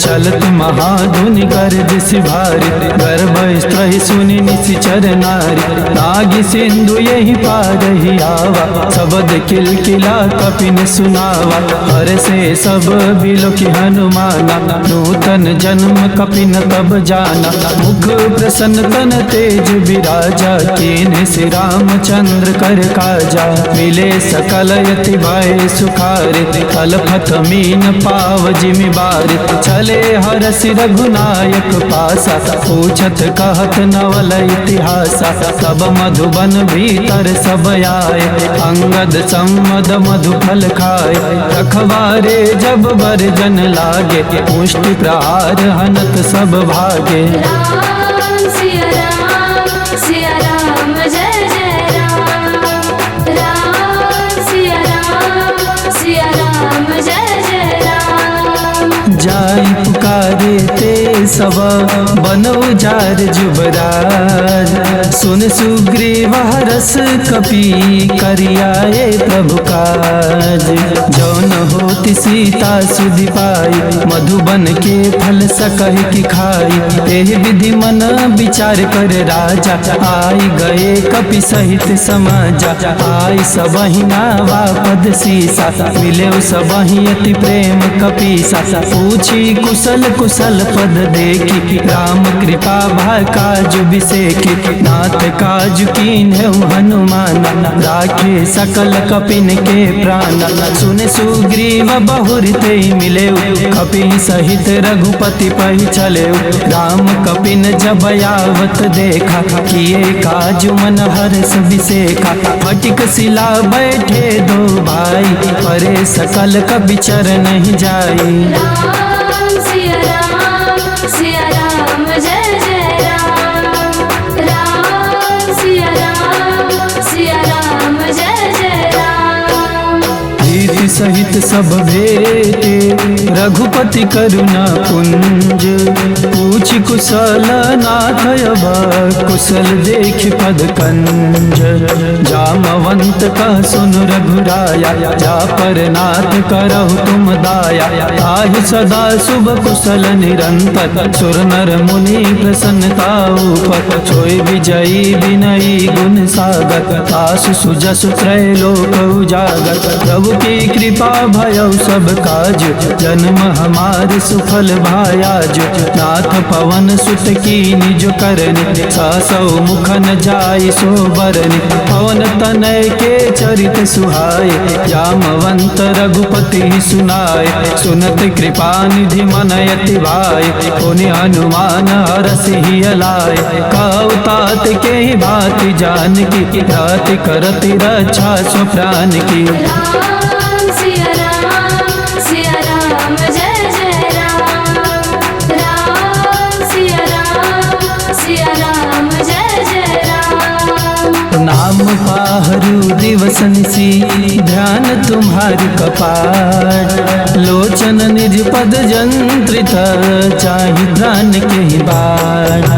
चलत महाधुनि गर्ज सिभारि गर्भ स्त्रहि सुनि निशिचर नारी। नागी सिंधु यही पारहि आवा शबद किलकिला कपि न सुनावा। हर से सब बिलोकि हनुमाना नूतन जन्म कपि न तब जाना। मुख प्रसन्न तन तेज विराजा कीन्ह श्री रामचंद्र कर काजा। मिले सकल यति भय सुखारे तलफत मीन पाव जिमि बार। चले हरसि रघुनायक पासा पूछत कहत नवल इतिहासा। सब मधुबन भीतर सब आए अंगद सम्मद मधु फल खाए। रखवारे जब बरजन लागे मुष्टि प्रहार हनत सब भागे। राम सिया राम जय जय राम। राम सिया राम जय जय राम। जाई पुकारे ते सब बनो जार जुबराज। सुन सुग्रीव हरस कपि करियाए प्रभु काज। जौन होति सीता सुधि पाई मधुबन के फल सकहि की खाई। एहि विधि मन विचार कर राजा आई गए कपि सहित समाजा। आई सबहि नावा पद सीसा मिले सबहि अति प्रेम कपीसा। पूछी कुशल कुशल पद देखी राम कृपा भय काज बिसेखी। नाथ काज कीन्हु हनुमान राखे सकल कपिन के प्राण। सुन सुग्रीव बहुर ते मिले कपि सहित रघुपति पहि चले। राम कपिन जब आवत देखा किए काज मन हर्ष बिसेखा। फटिक शिला बैठे दो भाई परे सकल कपि चर नहीं जाई। राम सिया राम जय जय राम। राम सिया राम जय जय राम। सहित सब भेटे रघुपति करुणा पुंज। पूछ कुशल नाथ अब कुशल देख पद कंज। जामवंत कह सुन रघुराया जा पर नाथ करहु तुम दाया। ताहि सदा शुभ कुशल निरंतर सुर नर मुनि प्रसन्नता ऊपर। सोई विजयी विनयी गुण सागर आसु सुजसु त्रैलोक उजागर। प्रभु की कृपा भयउ सब काज जन्म हमार सुफल भायाज। नाथ पवन सुत की निज करनि सासौ मुख न जाय सो बरनि। पवन तनय के चरित सुहाय जामवंत रघुपति सुनाय। सुनत कृपा निधि मन यति भाय पुनि हनुमान हरषि लाय। कहु तात के भांति जानकी राति करति रक्षा सो प्राण की। राम सिया राम जय जय राम। राम सिया राम जय जय राम। नाम पाहरू दिवस निसी ध्यान तुम्हारी कपाट। लोचन निज पद जंत्रित चाहि प्राण के बाट।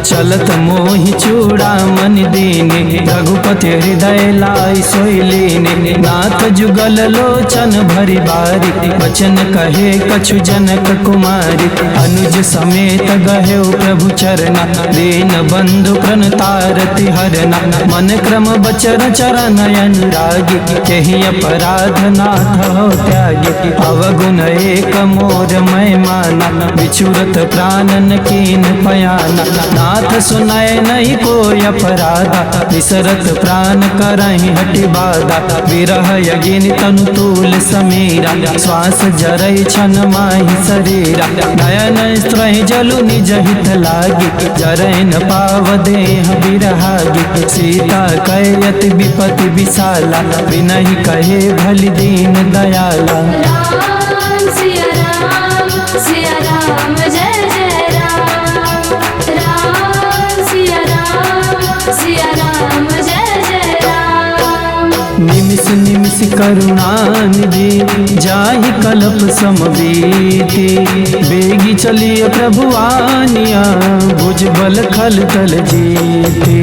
चलत मोहि चूड़ामणि दीनि रघुपति हृदय लाई सोई लीनि। नाथ जुगल लोचन भरी बारी वचन कहे कछु जनक कुमारी। अनुज समेत गहेउ प्रभु चरना दीन बंधु प्रणतारति हरना। मन क्रम बचर चरण अनुरागी केहि अपराध नाथ हो त्यागी। अवगुण एक मोर मैं माना बिछुरत प्राणन कीन पयाना। नाथ सुनाय नहीं कोई अपराधा विसरत प्राण करहि हटि बाधा। विरह यगिन तनु तूल समीरा श्वास जरई छन माहि शरीरा। नयन स्त्रहि जलु निज हित लागी जरई न पाव देह बिरहागी। सीता कयति विपति विशाला विनहि कहे भलि दीन दयाला। राम सिया राम जय जय राम। राम सिया राम जय जय राम। निमिष निमिष करुणानिधि जाहि कल्प समबीति। बेगी चलिए प्रभु आनिया भुज बल खल तल जीति।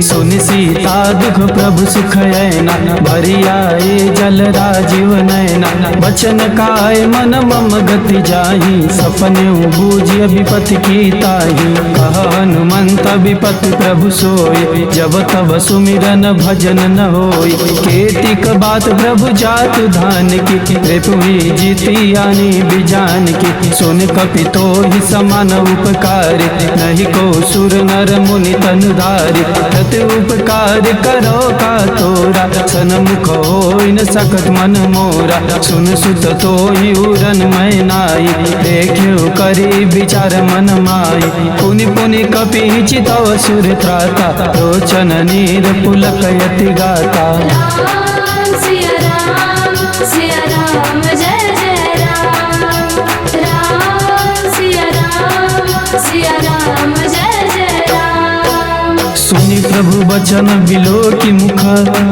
सुनि सीता दुख प्रभु सुख ऐना भरि आए जल राजीव नैना। बचन काय मन मम गति जाहि सपने बूझिय विपति की ताहि। कह हनुमंत विपति प्रभु सोय जब तब सुमिरन भजन न होय। केतिक बात प्रभु जातु धान की रिपुहि जीति आनी बिजान की। सुन कपि तोहि समान उपकार नहीं को सुर नर मुनि तनुधारी। प्रति उपकार करो का तोरा सनमुख होई न सकत मन मोरा। सुन सुत तोहि उरन मैं नाई देखियो करी विचार मन माई। पुनि पुनि कपि चितव सुर त्राता लोचन नीर पुलक यति गाता। राम सिया राम जय जय राम। राम सिया राम जय जय राम। सुनि प्रभु बचन बिलो की मुख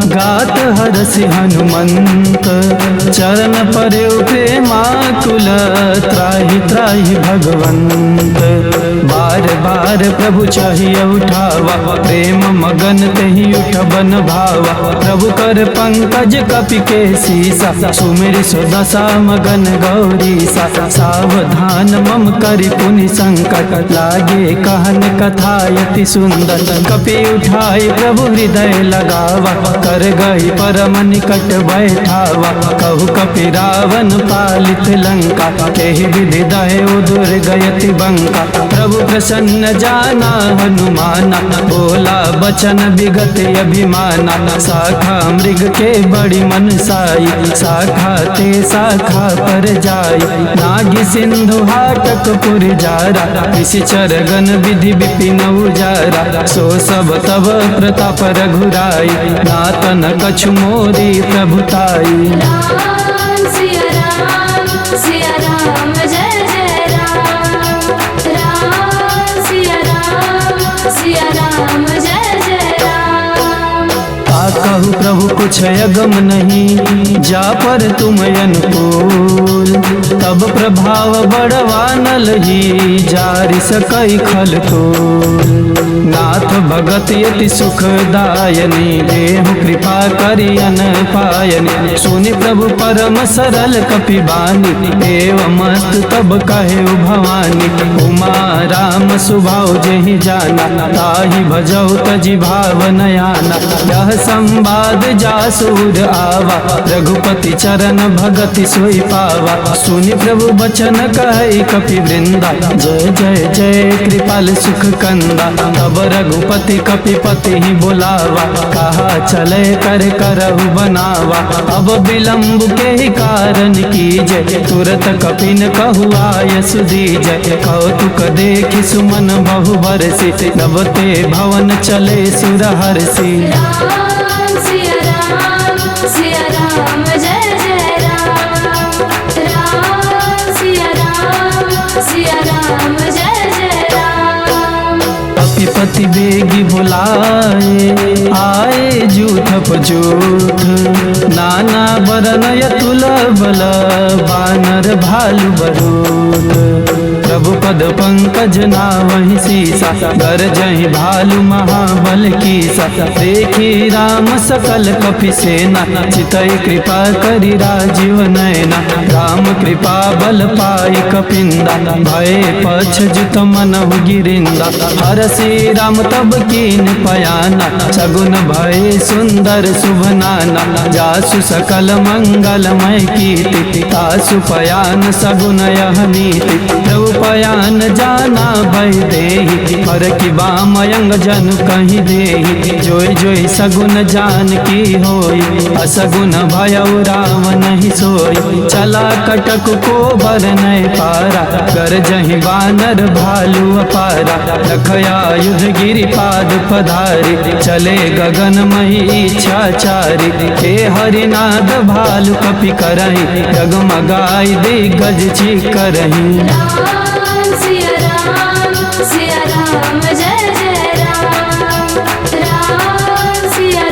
गात हरसि हनुमंत। चरण परे प्रेमाकुल त्राहि त्राहि भगवंत। बार बार प्रभु चाहिए उठावा प्रेम मगन तहि उठ बन भावा। प्रभु कर पंकज कपि के सीसा सुमिर सुदशा मगन गौरी सा। सावधान मम करि पुनि संकट लागे कहन कथा यति सुंदर। कपि उठाई प्रभु हृदय लगावा कर गई परम निकट बैठावा। कहु कपि रावण पालित लंका केहि विधि दहे दुर्गयति बंका। प्रभु प्रसन्न जाना हनुमाना बोला बचन विगत अभिमाना। शाखा मृग के बड़ी मन साई शाखा ते शाखा पर जाई। नागी सिंधु हाटक पुर जारा निशिचर गण विधि विपिन उजारा। सो सब तब प्रताप रघुराई नातन कछु मोरी प्रभुताई। राम सिया राम जय जय राम। राम सिया राम जय जय राम। कहु प्रभु कुछ अगम नहीं, जा पर तुम अनुकूल। तब प्रभाव बड़वा नल ही, जारि सकई खल तोल। नाथ भगत यति सुखदायनी, देहु कृपा करियन पायनी। सुनि प्रभु परम सरल कपि बानी, एवं मस्त तब कहे भवानी। उमा राम सुभाव जेहि जाना, ताहि भजौ तजि भाव नयाना। यह संवाद जासुर आवा, रघुपति चरण भगति सोई पावा। सुनि प्रभु बचन कहे कपि वृंदा, जय जय जय कृपाल सुख कंदा। तब रघुपति कपिपति ही बुलावा, कहा चले कर करहु बनावा। अब विलंब के ही कारण कीजय, तुरत कपिन कहु आयस दीजय। कौतुक देखि सुमन बहु बरसी, तब ते भवन चले सुर हरसी। राम सिया राम जय जय राम। राम सिया राम जय जय राम। कपिपति बेगी बुलाए, आए जूथ पजूथ। नाना बरन यतुल बल, बानर भालु बरूथ। प्रभु पद पंकज नावहि सीसा, गरजहि भालु महाबल कीसा। देखी राम सकल कपि सेना, चितई कृपा करि राजीव नयना। राम कृपा बल पाई कपिंदा, भय पछ जुत मनहु गिरिंदा। हरसी राम तब कीन पयाना, सगुन भय सुंदर शुभ नाना। जासु सकल मंगलमय कीर्ति, तासु पयान सगुन यह नीति। प्रभु पयान जाना भय देहि, पर कि बामयंग जन कहीं देहि। जोय जोय सगुन जान की होई, असगुन भयउ राम नहीं सोई। चला कटक को बर नय पारा, गरजहि बानर भालु अपारा। रखया युध गिरि पाद पधारी, चले गगन मही इच्छाचारी। हे हरिनाद भालु कपि करहि, जगमगाई दिग्गज करहि। राम सिया राम जय जय राम। राम सिया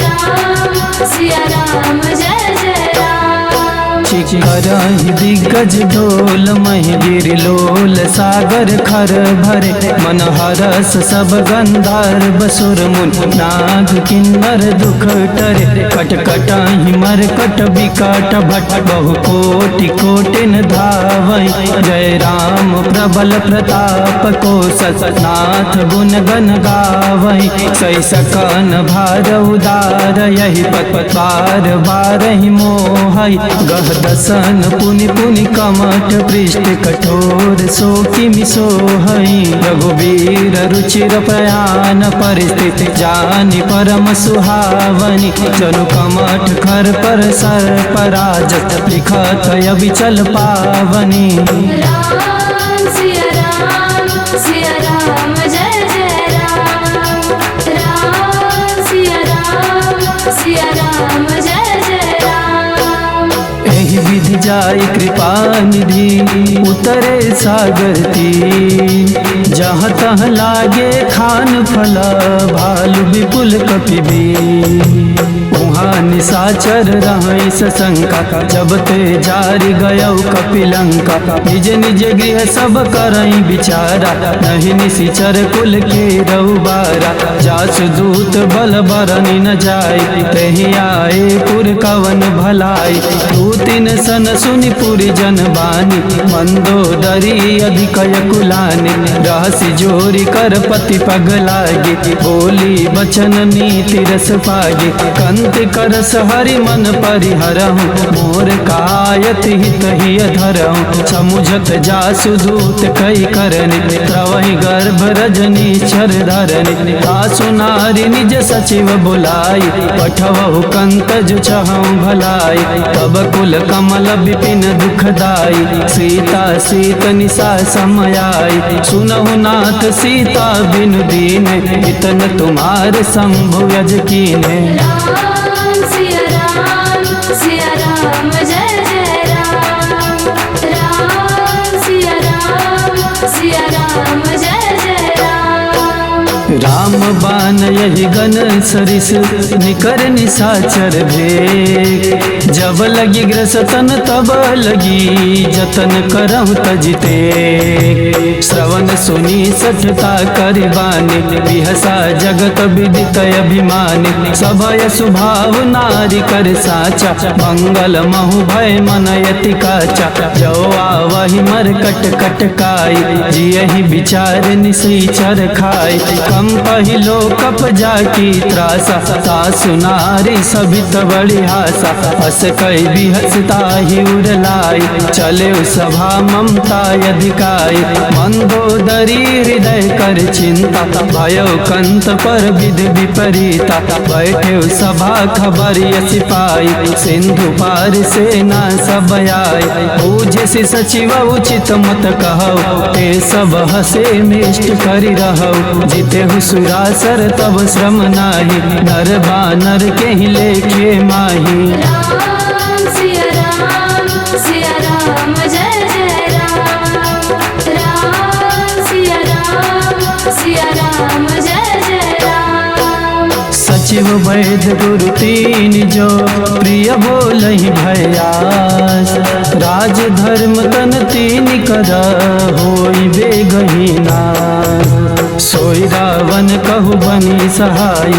राम जय जय राम। करहि दिग्गज ढोल, महि गिरि लोल सागर खर भरे। मन हरस सब गंधर्व सुर मुन, नाग किन्नर दुख टरे। कट कटाहि मरकट बिकट भट, बहु कोटि कोटिन धावै। जय राम प्रबल प्रताप कोसस, नाथ गुण गण गावै। सै सकन भार उदार, यही पत बार बारहि मोहै। गह दसन पुनि पुनि कमठ, पृष्ठ कठोर सो किमि सोहै। रघुवीर रुचिर प्रयाण, परिस्थिति जानि परम सुहावनी। जनु कमठ खर पर सर पराजत, लिखत अविचल पावनी। राम सिया राम जय जय राम। राम सिया राम जय जय राम। एहि विधि जाय कृपा निधि, उतरे सागर तीर। जहाँ तहाँ लागे खान फल, भालु विपुल कपि बीर। उहाँ निशाचर रहै सशंका, जब ते जारि गयौ कपिलंका। निज निज गृह सब करई विचारा, नहीं निशिचर कुल के रउबारा। जासु दूत बल बरनि न जाय, तेहि आए पुर कवन भलाई। दू तीन सन सुनि पुरि जन बानी, मंदोदरी अधिक कुलानी। रहसि जोरी कर पति पग लागी, बोली बचन नीति रस पागी। कंति करस हरि मन परिहरहु, मोर कायत हित हिय धरहु। समुझत जासु दूत कई करनि, त्रवहि गर्भ रजनी छर धरनि। तासु नारी निज सचिव बुलाई, पठवहु कंत जो चहु भलाई। तब कुल कमल विपिन दुखदाई, सीता सीत निशा समयाई। सुनहु नाथ सीता बिनु दीने, इतन तुम्हार शंभु यज कीने। राम सिया राम जय जय राम। राम सिया राम जय जय राम। राम बान ही गन सरिस निकर निशाचर भेग। जब लगी ग्रसतन तब लगी जतन करहु तजते। श्रवण सुनी सठता करिबानी बिहसा जगत विदित अभिमानी। सभय सुभाव नारी कर साचा मंगल महु भय मन यति काचा। जो आवहि मर कट कटकाई जियहि विचार निश्चर खाई। कम पहिलो कप जाकी त्रासा सासु नारी सभित बड़ी हासा। हस कई बिहसता ही उड़लाई चले सभा ममता अधिकाई। मंदोदरी हृदय कर चिंता भयो कंत पर विधि विपरीता। बैठे सभा खबर सिपाही सिंधु पार सेना सब आई। पूज्य से सचिव उचित मत कहो ते सब हसे मिष्ट करि रहो। जीते हुसुरासर तब श्रम नाही नर बानर के ही लेखे माही। राम सिया राम जय जय राम। राम सिया राम जय जय राम। सचिव वैद्य गुरु तीन जो प्रिय बोलहि भयास। राज धर्म तन तीन कर होई बेगहीना। सोई रावण कहु बनी सहाय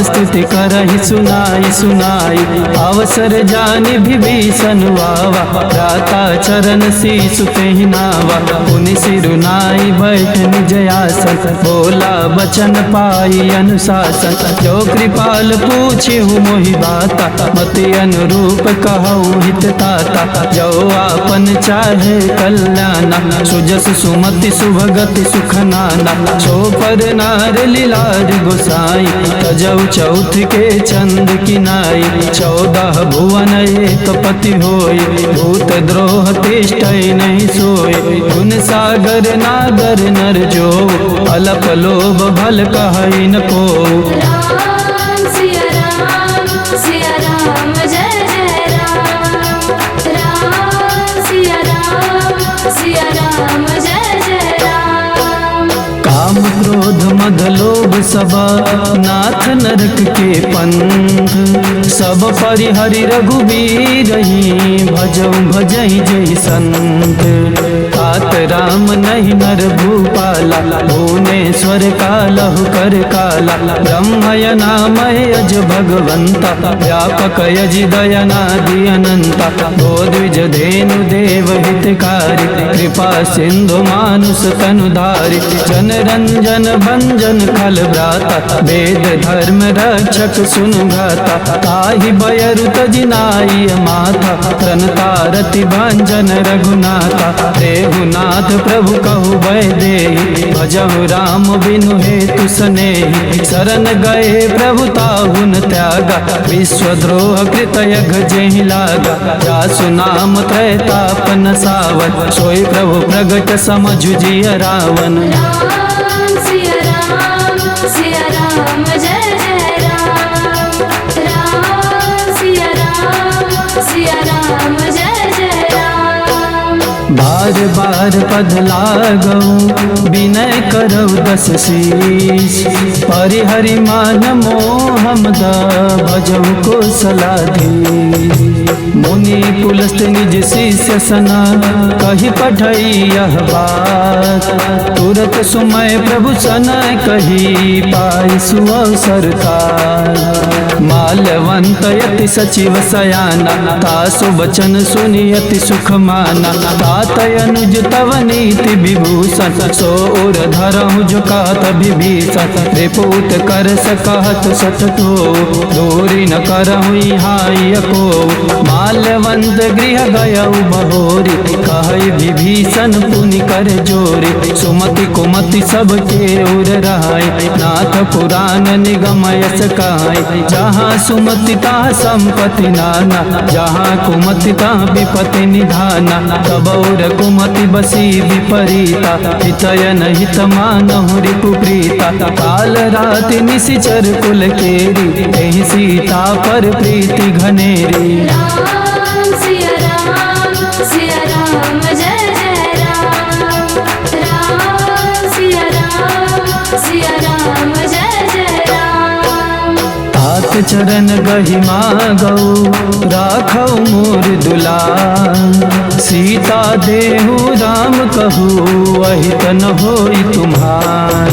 स्तुति करहि सुनाई सुनाई। अवसर जान विभीषण वावा प्राता चरण शीसु पहनावा। पुनि सिरुनाई बैठ निज आसन बोला बचन पाई अनुशासन। जो कृपाल पूछिहु मोहि बाता मति अनुरूप कहु हित ताता। जो आपन चाहे कल्याणा सुजस सुमति शुभगति सुख नाना। सो पर नार लीलार गोसाई तजौ चौथ के चंद किनाई। 14 भुवन एक पति होय भूत द्रोह तिष्ठै नहीं सोय। गुण सागर नागर नर जो अलप लोभ भल कहै न को। राम सिया राम जय जय राम। राम सिया राम जय जय राम। काम क्रोध मद लोभ सब नाथ नरक के पंथ। सब परिहरि रघुबीर भजऊ भजई जय संत। तात राम नहीं नर भूपाला भुवनेश्वर कालहु कर काला। ब्रह्मय नामय अज भगवंता व्यापक यजि दयनादि अनंता। गोद्विज धेनु देव हितकारी कृपा सिंधु मानुष तनुधारी। जन रंजन भंजन खल भ्राता वेद धर्म रक्षक सुनु गाता। ताहि बयरु तजिनाई माथा प्रणतारति भंजन रघुनाथा। देहुनाथ प्रभु कहु भय देहि भजहु राम बिनु हेतु सनेहि। शरण गए प्रभु ताहुन त्यागा विश्वद्रोह कृत यघ जेहि लागा। जासु नाम त्रैतापन सावन सोई प्रभु प्रगट समझु जिय रावण। राम सिया राम जय जय राम। राम सिया राम जय जय राम। बार बार पद लागऊ विनय करऊ दस शीस। परिहरि मान मोहम भजऊ को सलाधी। मुनि पुलस्त निज शिष्य सना कही पठई यह बात। तुरत सुमय प्रभु सन कही पाई सुअवसर काल। माल्यवंत यति सचिव सयाना तासु वचन सुनि यति सुख माना। तात अनुज तव नीति विभूषण सो उर धरहु जो कहत विभीषण। रिपुत कर सकहत सततो दूरी न करहु हाय को। माल्यवंत गृह गयऊ बहोरी कहई विभीषण पुनि कर जोरी। सुमति कुमति सबके उर रहाई नाथ पुराण निगम यस कहाई। जहाँ सुमति तहाँ संपत्ति नाना जहाँ कुमति तहाँ विपत्ति निधाना। तबौर कुमति बसी विपरीता हितयन हित मानहु रिपुप्रीता। काल राति निशिचर कुल केरी एहि सीता पर प्रीति घनेरी। राम सिया राम जय जय राम। राम सिया राम जय जय राम। दास चरण गहि मागौ राखौ मोर दुलार। सीता देहु राम कहू वही तन होई तुम्हार।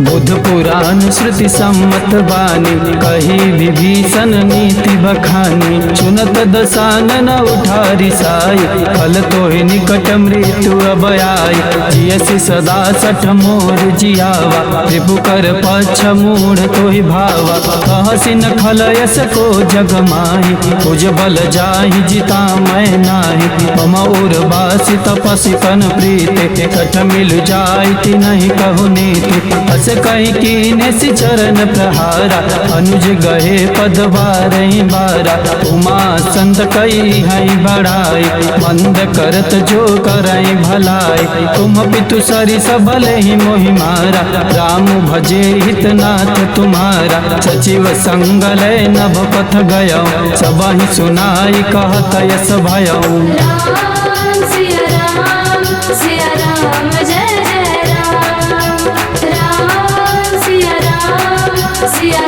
बुध पुराण श्रुति सम्मत बानी कही विभीषण नीति बखानी। चुनत दसानन उठारी साई फल तोहि निकट मृत्यु अब आई। जियसि सदा सठ मोर जियावा रिपु कर पक्ष मूढ़ तोहि भावा। कहसि न खलयस को जग माही तुझ बल जाहि जिता मैं नाही। मम उर्वासि तपसि कन प्रीते कठ मिल जाई नहीं कहु नीति। अस कहीं कीने सि चरण प्रहारा अनुज गहे पद बारहि बारा। उमा संत कई है बढ़ाई मंद करत जो करई भलाई। तुम पितु सरि सबल ही मोहि मारा राम भजे हितनाथ तुम्हारा। सचिव संगल नभ पथ गयो सबहि सुनाई कहत यस भयो। राम सिया राम जय जय राम। राम सिया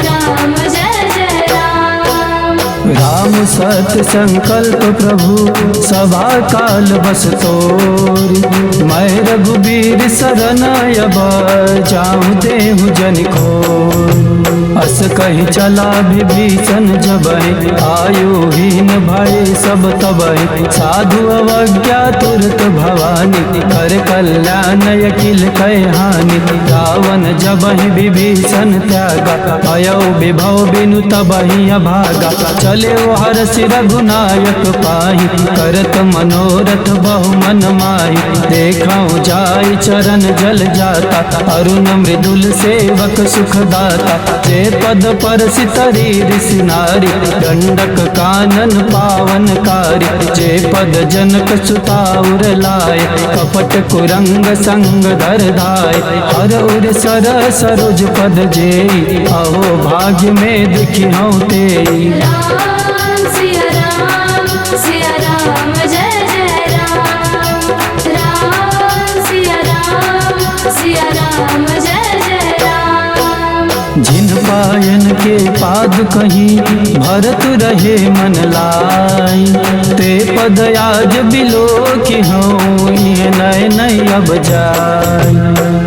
राम जय जय राम। राम सत्य संकल्प प्रभु सभा काल बस तोरी। मैं रघुबीर शरण अब जाऊँ देहु जन खोर। अस कहीं चला विभीषण जबहि आयुहीन भय सब तबहि। साधु अवज्ञा तुरत भवानी कर कल्याण अखिल कह हानि। रावण जबहि विभीषण त्यागा अयो विभव बिनु तबहि अभागा। चले हरसि रघुनायक पाहि करत मनोरथ बहु मन माहि। देखऊँ जाई चरण जल जाता अरुण मृदुल सेवक सुखदाता। जे पद पर सितरी ऋषि नारी दंडक कानन पावन कारी। जे पद जनक सुताउर लाए कपट कुरंग संग धर धाय। हर उर सर सरोज पद जेई अहो भाग्य में दिखी हूँ तेई। राम सिया राम जय जय राम। राम सिया राम जय जय राम। जिन पायन के पाद कहीं भरत रहे मन लाई। ते पद आज बिलो कि हूँ नय नय अब जाय।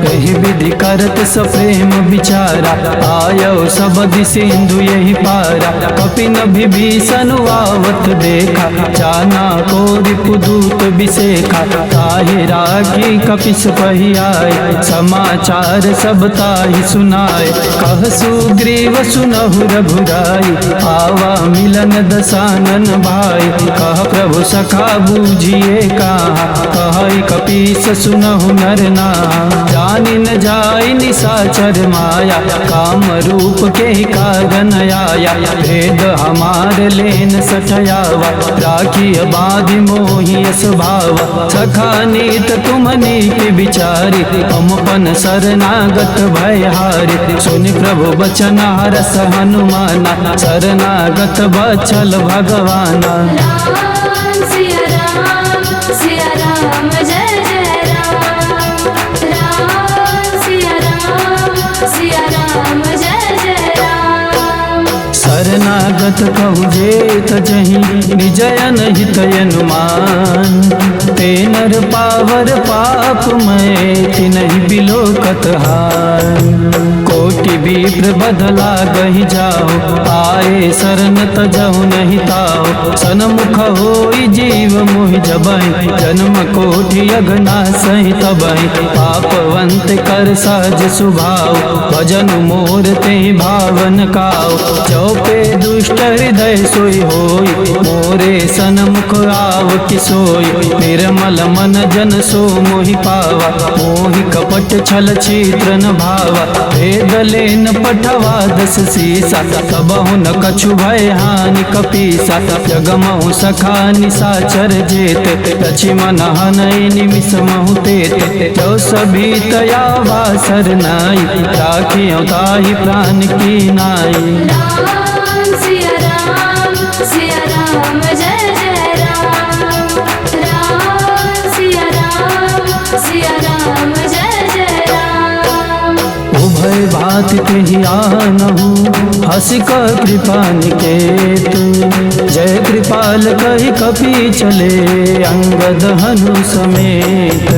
यही विधि करत सप्रेम विचारा आयो सब सिंधु यही पारा। कपिन विभीषण आवत देखा जाना को रिपुदूत विशेखा। ताहि राखी कपिस पहि आए समाचार सब ताहि सुनाए। कह सुग्रीव सुनहु रघुराई आवा मिलन दसानन भाई। कह प्रभु सखा बूझिए कहा कह कपीस सुनहु नर नाहा। जानि न जाय निशाचर माया काम रूप के कारण आया। भेद हमार लेन सठयावा राखी बाधि मोहि स्वभावा। सखा नीत तुम नीति विचारी हम पन शरणागत भयहारी। सुनि प्रभु बचन हरस हनुमाना शरणागत बचल भगवाना। राम सिया राम जय जय राम। राम सिया राम जय जय राम। शरणागत कहु जेत जहि निजयन हित अनुमान। ते नर पावर पाप मैं तिनहि बिलोकत हार। कोटि विप्र बदला गहि जाओ आए शरण तजहु नहीं ताओ। सनमुख होई जीव मोहि जबहि जन्म कोटि अगना सहि तबहि। पापवंत कर सहज सुभाव भजन मोर ते भावन काओ। जो पे दुष्ट हृदय सोई होई मोरे सनमुख आव कि सोई। निर्मल मन जन सो मोहि पावा मोहि कपट छल छिद्र न भावा। भेद लेन पठवा दस सीसा सबहु न कछु भय हानि कपीसा। जगमहु सखा निशाचर जेत रचि मन हनई निमिष महु तेत। जो सभी तया वासर नाई राखियो ताहि प्राण की नाई। राम सिया राम जय जय राम। राम सिया राम जय जय राम। उभय भात के ही आनहु असी का कृपा निकेतु, जय कृपाल कही कपि चले अंगद हनु समेत।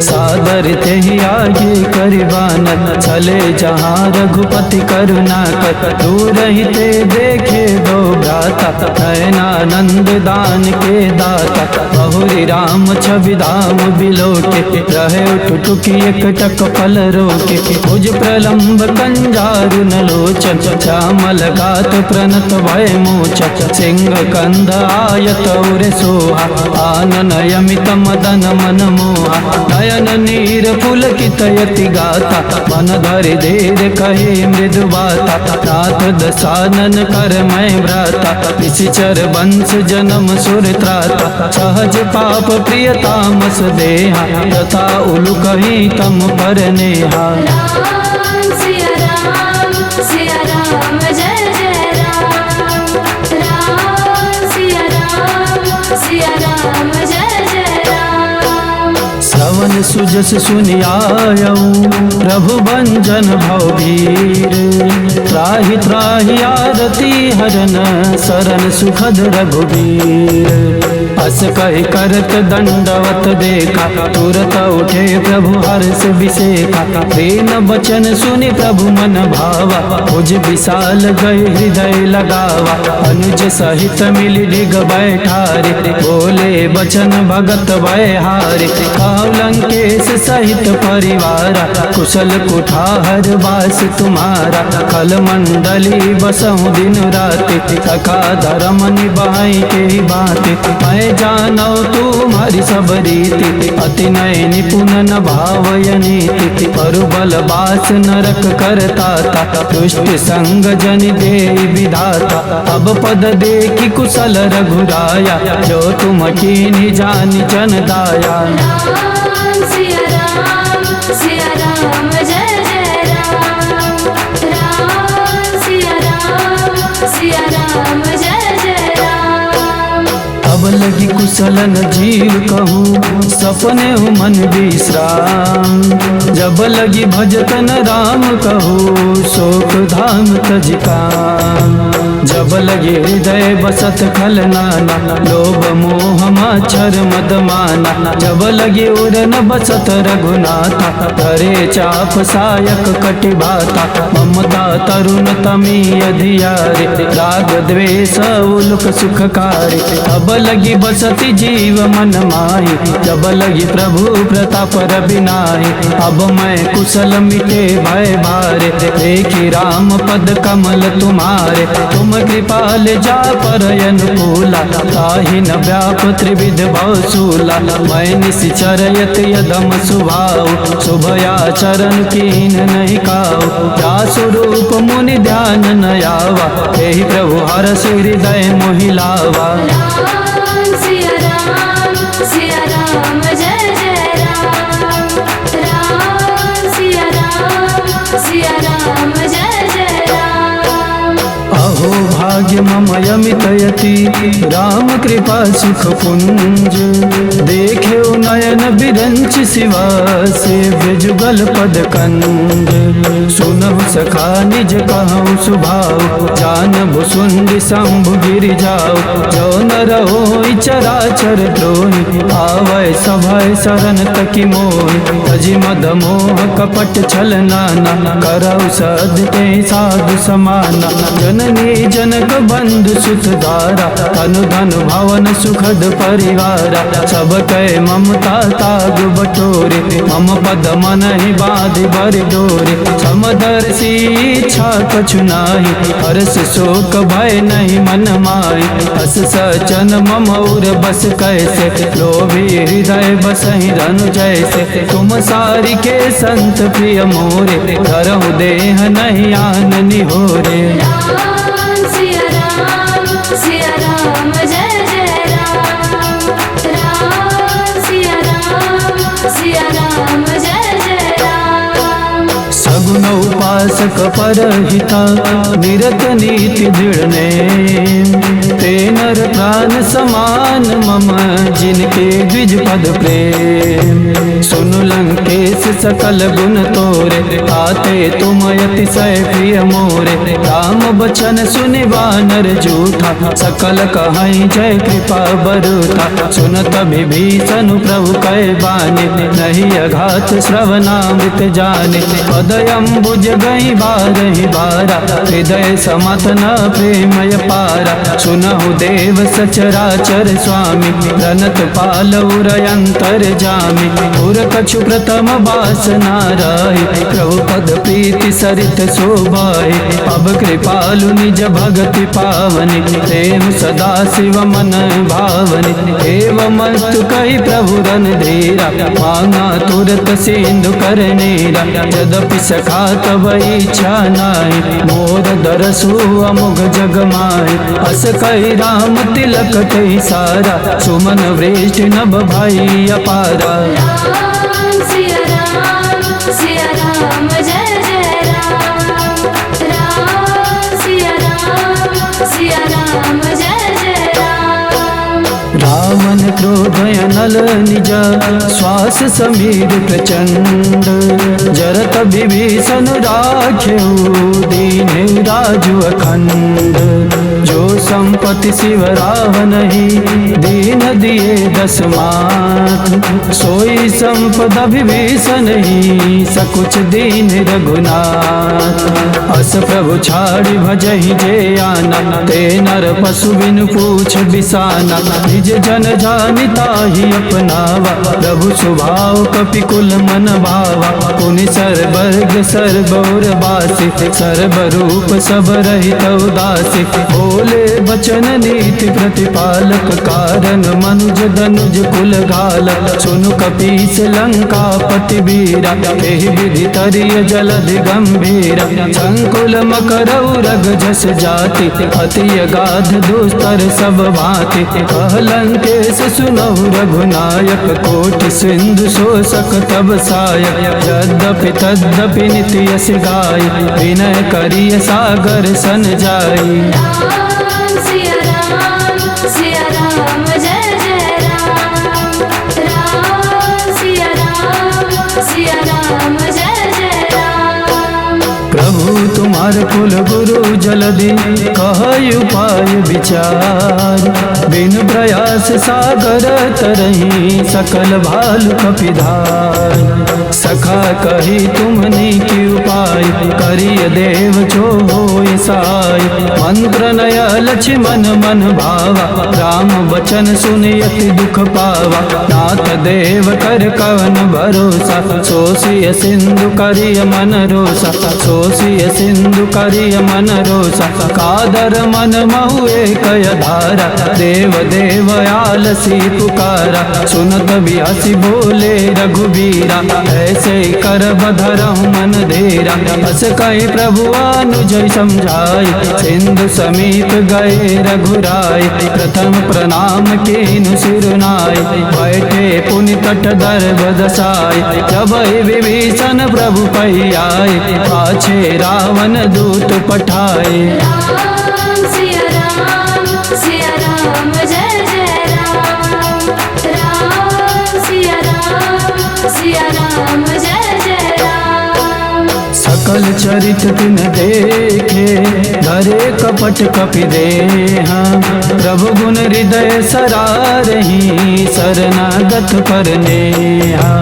सादर ते ही आगे करिबान, चले जहाँ रघुपति करुणा कर। दूर ही ते देखे दो भ्राता, नयनानंद दान के दाता। बहुरी राम छवि धाम बिलोके, रहे टुटुकी एक टक पल रोके। भुज प्रलंब कंजारु न लोचन, श्यामल गात प्रणत भय मोचन। सिंह कंध आयत उर सोहा, आनन यमित मदन मन मोहा। नयन नीर पुलकित यति गाता, मन धरि धीर कहे मृदु बाता। नाथ दसानन कर मैं भ्राता, निशिचर वंश जन्म सुर त्राता। सहज पाप प्रिय तामस देहा, तथा उलु कहीं तम पर नेहा। राम सिया राम जय जय राम। राम सिया राम जय जय राम। श्रवण सुजस सुनियायऊ, प्रभु भंजन भवबीर। त्राहि त्राहि आरती हरन, शरण सुखद रघुबीर। अस कहि करत दंडवत देखा, तुरत उठे प्रभु हर्ष विशेखा। दीन बचन सुनि प्रभु मन भावा, भुज विशाल गए हृदय लगावा। अनुज सहित मिलि डिग बैठारे, बोले बचन भगत भय हारे। कहु लंकेश सहित परिवारा, कुशल कुठार बास तुम्हारा। खल मंडली बसहु दिन राति, सखा धर्म निभाई के बाते। मैं जानो तुम्हारी सब रीति, अति नय निपुण न भावय नीति। परुबल बास नरक करता था, दुष्ट संग जन दे विधाता। अब पद देखी कुशल रघुराया, जो तुम कीन्ही जानि जन दाया। राम सिया राम जय जय राम। राम सिया राम जय जय राम। अब लगी कुशलन जीव कहूँ, सपने मन विश्राम। जब लगी भजतन राम कहूँ, शोक धाम तज काम। जब लगे हृदय बसत खल नाना, लोभ मोह माच्छर मद माना। जब लगे उरन बसत रघुनाथा, धरे चाप सायक कटि भाता। ममता तरुण तमी अधियारे, राग द्वेष उलुक सुखकारी। अब लगी बसती जीव मन माही, जब लगी प्रभु प्रताप रविनाही। अब मैं कुशल मिटे भय भारे, देखी राम पद कमल तुम्हारे। तुम कृपाल जा पर अनुकूला, ताहि न व्याप त्रिविध भवसूला। मैं निशिचर यति यदम सुभाऊ, शुभया चरण कीन नहीं काऊ। जा स्वरूप मुनि ध्यान न आवा, हे प्रभु हरष हृदय मोहिलावा। राम सिया राम जय जय राम। राम सिया राम जय जय राम। अहो भाग्य मम यमित यति, राम कृपा सुख पुंज। देखे नयन बिरंच शिवा, सेव्य जुगल पद कंज। सुनहु सखा निज कहु सुभाऊ, जानबु सुंदि शंभु गिरि जाऊ। जो न रहोइ चराचर द्रोहि, आवै सभय शरण तकि मोहि। तजि मद मोह कपट छल नाना, करौ सदते साधु समाना। जननी जनक बंधु सुत धारा, तनु धन भवन सुखद परिवारा। सब कै ममता ताग बटोरे, मम पद मन ही बाध बर डोरे। समदर्शी इच्छा कछु नाही, हर्ष शोक भय नहीं मन माही। हस सचन मम उर बस कैसे, लोभी हृदय बसहि धनु जैसे। तुम सारि के संत प्रिय मोरे, धरहु देह नहीं आन निहोरे। राम सिया राम जय जय राम। राम सिया राम जय जय राम। सगुन उपासक परहिता, निरत नीति दृढ़ नेम। ते नर प्राण समान मम जिनके द्विज पद प्रेम। सुनु लंकेश सकल गुण तोरे आते तुम अतिशय प्रिय मोरे। राम बचन सुनि वानर जूठा सकल कहई जय कृपा बरूथा। सुनत विभीषण प्रभु कह बानी नहीं अघात श्रवणामृत जाने। पदयम्बुज गई बारहि बारा हृदय समत न प्रेमय पारा। सुनहु देव सचराचर स्वामी रनत पाल उरयंतर जामी। उर कछु प्रथम वासना रही प्रभु पद प्रीति सरित शोभाए। अब कृपालु निज भगति पावनि प्रेम सदा शिव मन भावनि। एवं मस्तु कही प्रभु रन धीरा मांगा तुरत सिंधु करनेरा। यद्यपि सखा तब इच्छा नाहि मोर दरसु अमुग जग माहि। अस कही राम तिलक कही सारा सुमन वृष्टि नभ भाई अपारा। राम सिया राम जय जय राम। राम सिया राम जय जय राम। रावण क्रोध अनल निज श्वास समीर प्रचंड। जरत विभीषण राख्यऊ दीने राजु अखंड। जो संपत्ति शिव रावण ही दीन दिए दस मात। सोई संपदा विभीषण ही सकुच दीन रघुनाथ। अस प्रभु छाड़ी भजहि जे आना ते नर पशु बिनु पूछ बिसाना। निज जन जानिता ही अपनावा प्रभु स्वभाव कपिकुल मन भावा। पुनि सर्वर्ग सर्वौर वासी सर्वरूप सब रहित उदासी। बोले बचन नीति प्रतिपालक कारण मनुज धनुज कुल घालक। सुनु कपीस लंका पति बीरा एहि विधि तरिय जलधि गंभीरा। संकुल मकर उरग जस जाति अति अगाध दुस्तर सब भांति। कह लंकेश सुनहु रघुनायक कोटि सिंधु शोषक तब सायक। यद्यपि तद्यपि निति यस गाय विनय करिय सागर सन जाई। राम सिया राम जय जय राम। राम सिया राम जय जय राम। प्रभु तुम्हार कुल गुरु जलधि कह उपाय विचार। बिनु प्रयास सागर तरही सकल भालु कपिधार। सखा कही तुमने की उपाय करिय देव जो होय साय। मंत्र नय लक्ष्मण मन भावा राम वचन सुनियति दुख पावा। नाथ देव कर कवन भरोसा सोसिय सिंधु करिय मन रोसा। सोसिय सिंधु करिय मन रोसा कादर मन महु एक धारा। देव देव आलसी पुकारा सुनत बियासी बोले रघुबीरा। ऐसे कर बधरहु मन धीरा बस कही प्रभु अनुज समझाई। सिंधु समीप गए रघुराय प्रथम प्रणाम कीनु सिरुनाय। बैठे पुनि तट दर्भ दसाय जब विभीषण प्रभु पै आए। पाछे रावण दूत पठाए। राम सिया राम जय जय राम। राम सिया राम जय जय राम। सकल चरित तिन देखे धरे कपट कपि देहा। प्रभु गुण हृदय सरारही शरणागत पर नेहा।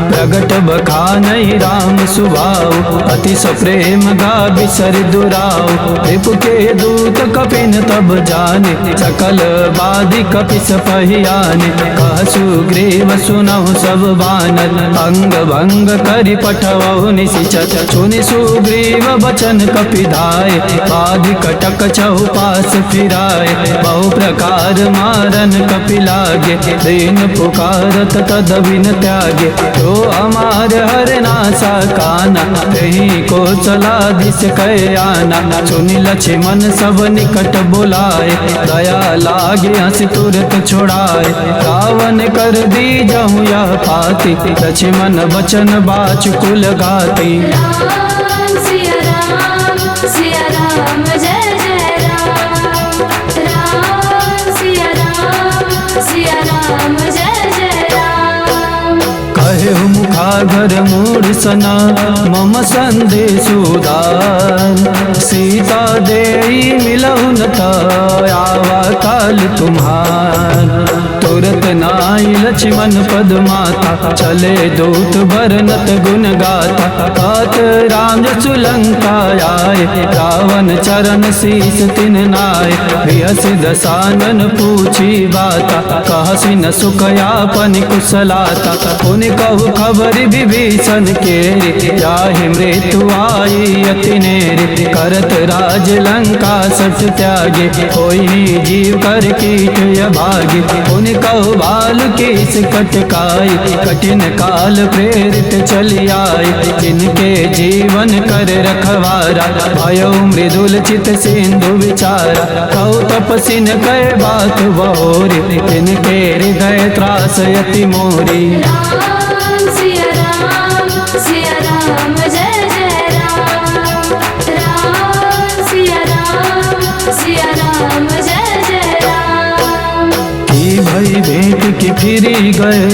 प्रगट बखानहि राम सुभाव अति सप्रेम गा बिसर दुराव। रिपु के दूत कपिन तब जाने सकल बाधि कपिस पहियाने। कह सुग्रीव सुनहु सब बानर अंग भंग करि पठवहु निशिचर। सुनि सुग्रीव बचन कपिधाय बाधि कटक चहु पास फिराए। बहु प्रकार मारन कपि लागे दीन पुकारत तद बिन त्यागे। तो हमार हर नासा काना कहीं को चलाधिस कह आना। सुनि लक्ष्मण सब निकट बुलाए दया लागे हंस तुरत छोड़ाए। रावण कर दी जहु यह पाती लक्ष्मण बचन बाच कुल गाती। राम सिया राम जय जय राम। राम घर मूढ़ सना मम संदेश उदार। सीता देई मिलहु न आवा काल तुम्हार। तुरत नाई लक्ष्मण पद माता चले दूत बरनत गुण गाथा। तात राम जसु लंका आए रावण चरण शीस तिन नाय। बिहस दसानन पूछी बाता कहसी न सुखयापन कुशलाता। उन कहु खबर विभीषण केरे जाहि मृत्यु आई अति नेरे। करत राज लंका सठ त्यागे कोई जीव कर कीट अभागे। उन कहु बाल केस कटकाई कठिन काल प्रेरित चली आई। जिनके जीवन कर रखवारा भयो मृदुल चित सिंधु विचारा। कहु तपसी न कह बात बहोरी तिनके हृदय त्रास यति मोरी। राम सिया राम जय जय राम। राम सिया राम जय जय राम। की भई भेंट की फिरी गए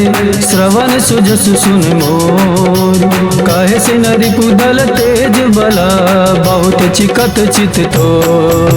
श्रवण सुजस सुन मोर। कहे सिन रिपुदल तेज बला बहुत चिकत चित थोर।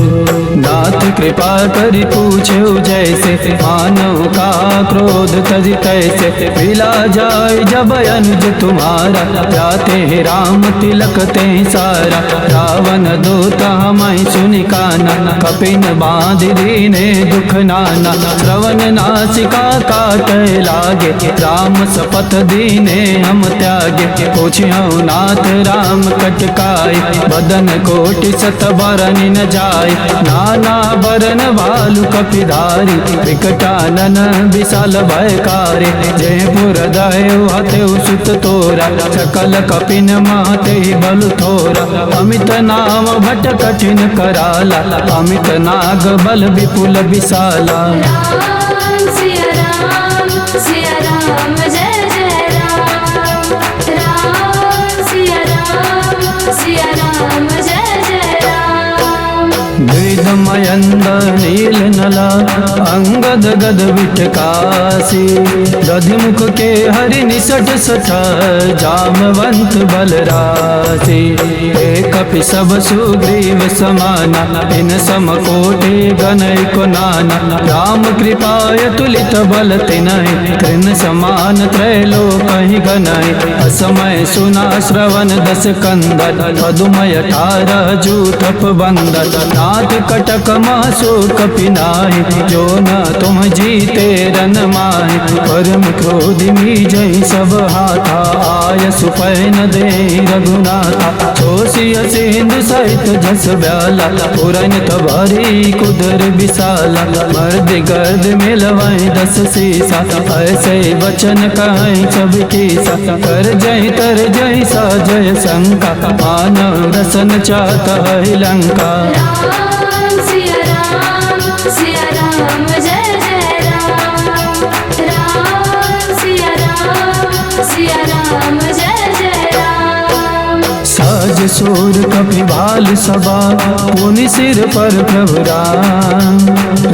नाथ कृपा करि पूछे जैसे मानव का क्रोध तज तैसे। मिला जाय जब अनुज तुम्हारा जाते हैं राम तिलक ते सारा। रावण दूत हमें सुनि काना कपिन बांध दीने दुख नाना। श्रवण नासिका काट लागे राम शपथ दीने हम त्यागे। पूछियो नाथ राम कटकाई बदन कोटि सत बरन न जाय। नाना बरन बालु कपिधारी विकटानन विशाल भयकारी। जयपुर दहेउ हतेउ सुत तोरा सकल कपिन महते बल थोरा। अमित नाम भट कठिन कराला अमित नाग बल विपुल विशाला। राम सिया राम जय जय राम। राम सिया राम जय जय राम। द्विध मयंद नील नला अंगद गद विटकासी। दधिमुख के हरि निसट सठ जामवंत बलरासी। एक कपि सब सुग्रीव समाना इन समकोटि गणय को नाना। राम कृपाय तुलित बल तिनहि तृण समान त्रैलोक ही गणय। असमय सुना श्रवण दस कंदन पदुमय 18 जूथप बंदन। नाथ कटक मासो कपिनाहि जो न तुम जीते रन माहि। परम क्रोध मी जय सब हाथा आय सुपैन दे रघुनाथा। सोसिय सिंधु सहित जस ब्याला पुरन तबारी कुदर विशाला। मर्द गर्द मिलवाई 10 सीसा ऐसे वचन कहें सब कीसा। कर जय तर जय सा जय शंका मानव रसन चाहता है लंका। राम सिया राम जय जय राम। राम सिया राम जय जय राम। साज सोर कपि भाल सभा पुनि सिर पर प्रभु राम।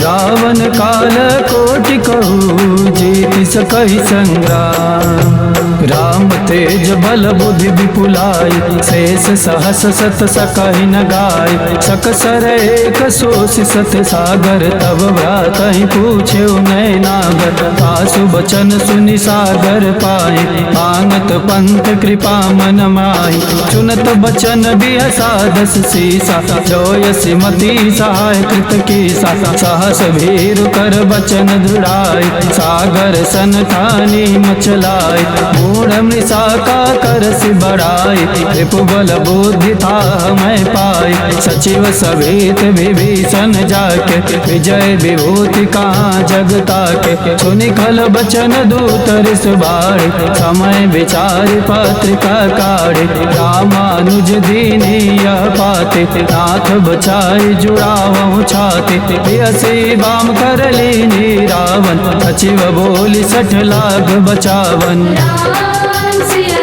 रावण काल कोटि कहु जीति सकहि संग्राम। राम तेज बल बुद्धि विपुलाई शेष सहस सत सकहि न गाय। सकसर एक सोष सत सागर तब व्रातहि पूछे नय नागर। आसु बचन सुनि सागर पाए आंगत पंथ कृपा मन माहि। चुनत बचन बिहसा 10 सीसा जोयसि मति सहाय कृत कीसा। सहस भीरु कर बचन दृढ़ाई सागर सन ठानी मचलाई। मूढ़ मृषा का करसि बढ़ाई रिपु बल बुद्धि था मैं पाई। सचिव सभीत विभीषण जाके विजय विभूति कहाँ जगता के। सुनि खल बचन दूत रिस बाढ़ समय विचार पत्रिका काढ़े। रामानुज दीनी यह पाते नाथ बचाई जुड़ावहु छाते। पियसी बाम कर लीनी रावण सचिव बोली 60 लाख बचावन। राम सिया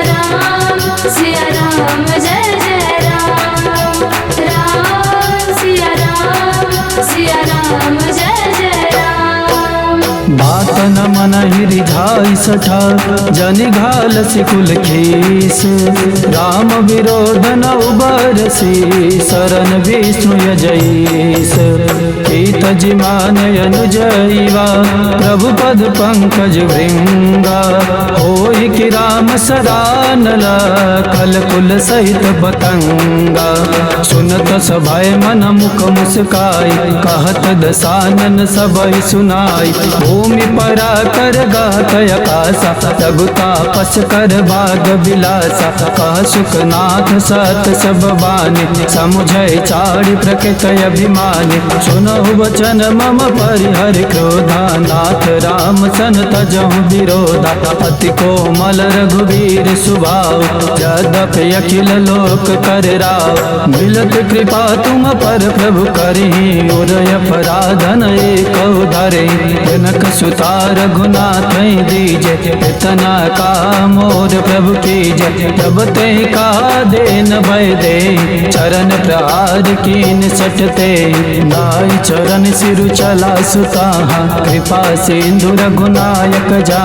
राम जय जय राम। राम सिया राम जय जय राम। बात न मन रिझाई सठा जनि घाल सिकुल खीस राम विरोध न उबरसी शरण विष्णु यजईस कीत जिमान अनुजईवा प्रभु पद पंकज भृंगा होई कि राम सरानला कल कुल सहित बतंगा सुनत सभय मन मुख मुस्काई कहत दसानन सबई सुनाई भूमि परा कर गात आकाशा तगु तापस कर भाग विलासा कह सुखनाथ सत सब बानी समुझय चारि प्रकृत अभिमानी सुनहु वचन मम परिहर क्रोधा नाथ राम सन तजहु विरोधा अति कोमल रघुवीर सुभाव यद्यपि अखिल लोक कर राव मिलत कृपा तुम पर प्रभु करहि उरय अपराधन एक धरे जनक सुता रघुनाथ दीजे इतना का मोर प्रभु कीजे तब ते का देन भय दे चरण प्रहार कीन सटते नाई चरण सिरु चला सुता कृपा सिंधु रघुनायक जा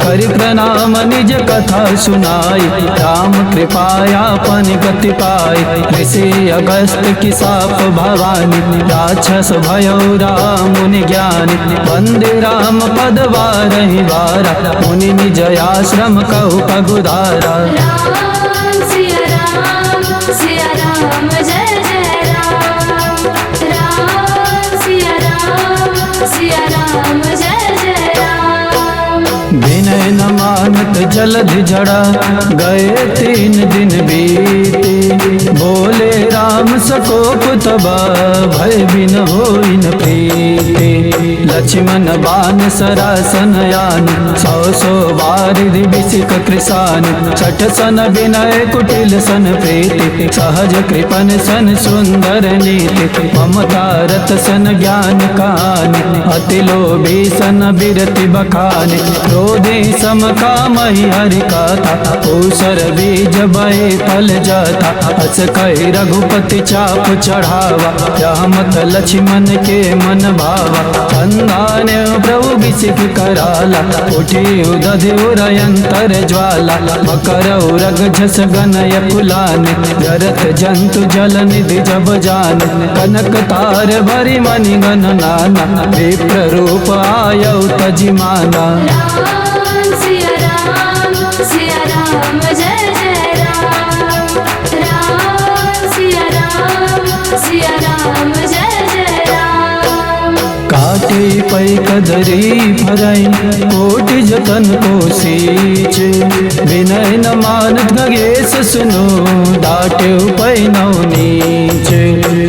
करि प्रणाम निज कथा सुनाई राम कृपायापन गति पाई ऋषि अगस्त की साप भवानी राक्षस भयो राम मुनि ज्ञानी वंदे राम पद वारहि वारा मुनि निज आश्रम कहु पगुधारा राम सिया राम जय जय राम राम सिया राम जय जय राम विनय न मानत जलधि जड़ा गए 3 दिन बीते बोले राम सकोप तबा भय बिन होई न प्रीति लक्ष्मण बान सरासन यान 100 वारिधि विसिक कृसान 60 सन विनय कुटिल सन प्रीति सहज कृपन सन सुंदर नीति ममता रत सन ज्ञान कानि अति लोभी सन बिरति बखाने क्रोधे सम कामहि हरि कथा पूसर बीज बहे फल जाता अस कहि रघुपति चाप चढ़ावा रहमत लक्ष्मण के मन भावा अंधाने प्रभु विसिक कराला उठी उदधि उरयंतर ज्वाला मकर उरग झस गनय कुलाने जरत जंतु जल निधि जब जान कनक तार भरी मणि गण नाना विप्र रूप आयौ तजिमाना राम सिया राम जय जय राम राम सिया राम जय जय राम काटे पै कदरी भरई कोटि जतन को सींच विनय न मानत गगेश सुनो डाटे पै नौ नीच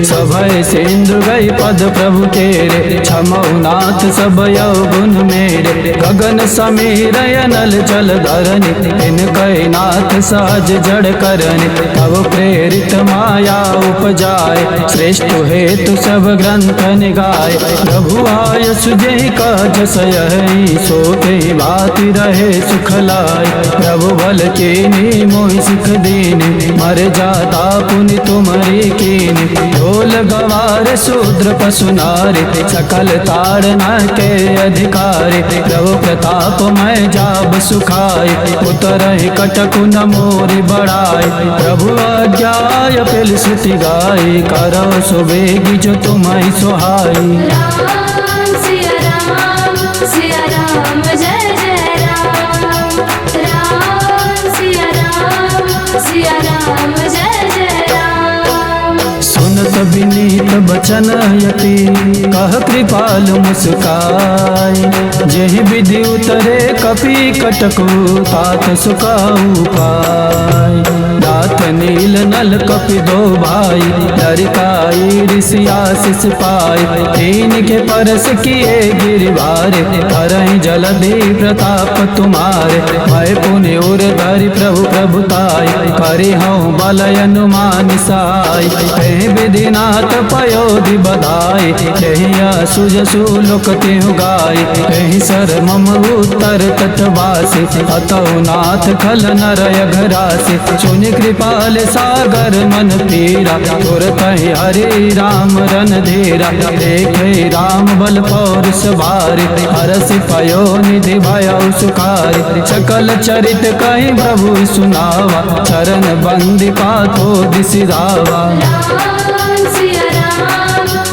सभय सिंधु गई पद प्रभु तेरे क्षमौ नाथ सब यौगुन मेरे गगन समीर अनल जल धरनि इन कई नाथ सहज जड़ करनि तब प्रेरित माया उपजाय श्रेष्ठ हेतु सब ग्रंथ निगाय प्रभु आय सुजे काज सयहि सोते भाति रहे सुख लाय प्रभु बल कीनी मोहि सिख दीनी मर जाता पुनि तुमरी कीनी ढोल गवार शूद्र पशु नारी सकल ताड़ना के अधिकारी प्रभु प्रताप मैं जाब सुखाय उतरहि कटकु न मोरि बढ़ाई प्रभु आज्ञाय पिल सुति गाय करो सुबेगी जो तुम्हारी सुहाई राम सिया राम जय जय राम राम सिया राम जय जय राम सुनत विनीत बचन यति कह कृपाल मुस्काय जेहि विधि उतरे कपि कटकु तात सुकाऊ पाय दात नील नल कपि दो भाई लड़काई ऋषि आशीष पाय तीन के परस किए गिरिवारे करहि जलधि प्रताप तुम्हारे मैं पुनि उर धरि प्रभु प्रभुताय करि हूँ बल अनुमान साय विधिनाथ पयोधि बधाई यही सुजसु लोक तिहु गाय यही सर मम उत्तर तटवासी अतौ नाथ खल नरय घरासी सुनि कृपाल सागर मन पीरा तुरत हरे राम रन धीरा देखे राम बल पौरुष भारी हरस पयो निधि भयो सुखारी सकल चरित कहि प्रभु सुनावा चरण बंदिका तो दिसिरावा राम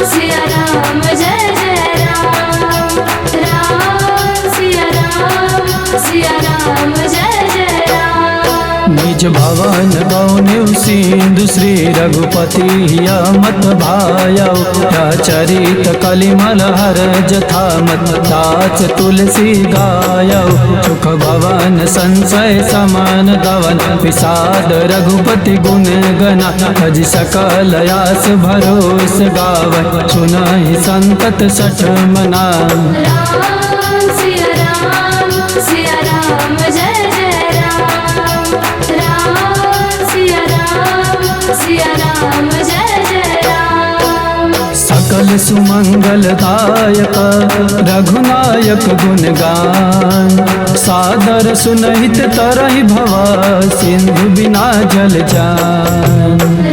सिया राम जय जय राम राम सिया राम जय जय राम। निज भवन गौनिव सिंधु श्री रघुपति हिया मत भायौ या चरित कलिमल हर जथा मत दास तुलसी गायौ सुख भवन संशय समान दवन विषाद रघुपति गुण गना भज सकल आस भरोस गावै सुनहि संतत सठ मना। राम सिया राम जय जय राम राम सिया राम जय जय राम। सकल सुमंगल दायक रघुनायक गुणगान सादर सुनहित तरहि भव सिंधु बिना जल जान।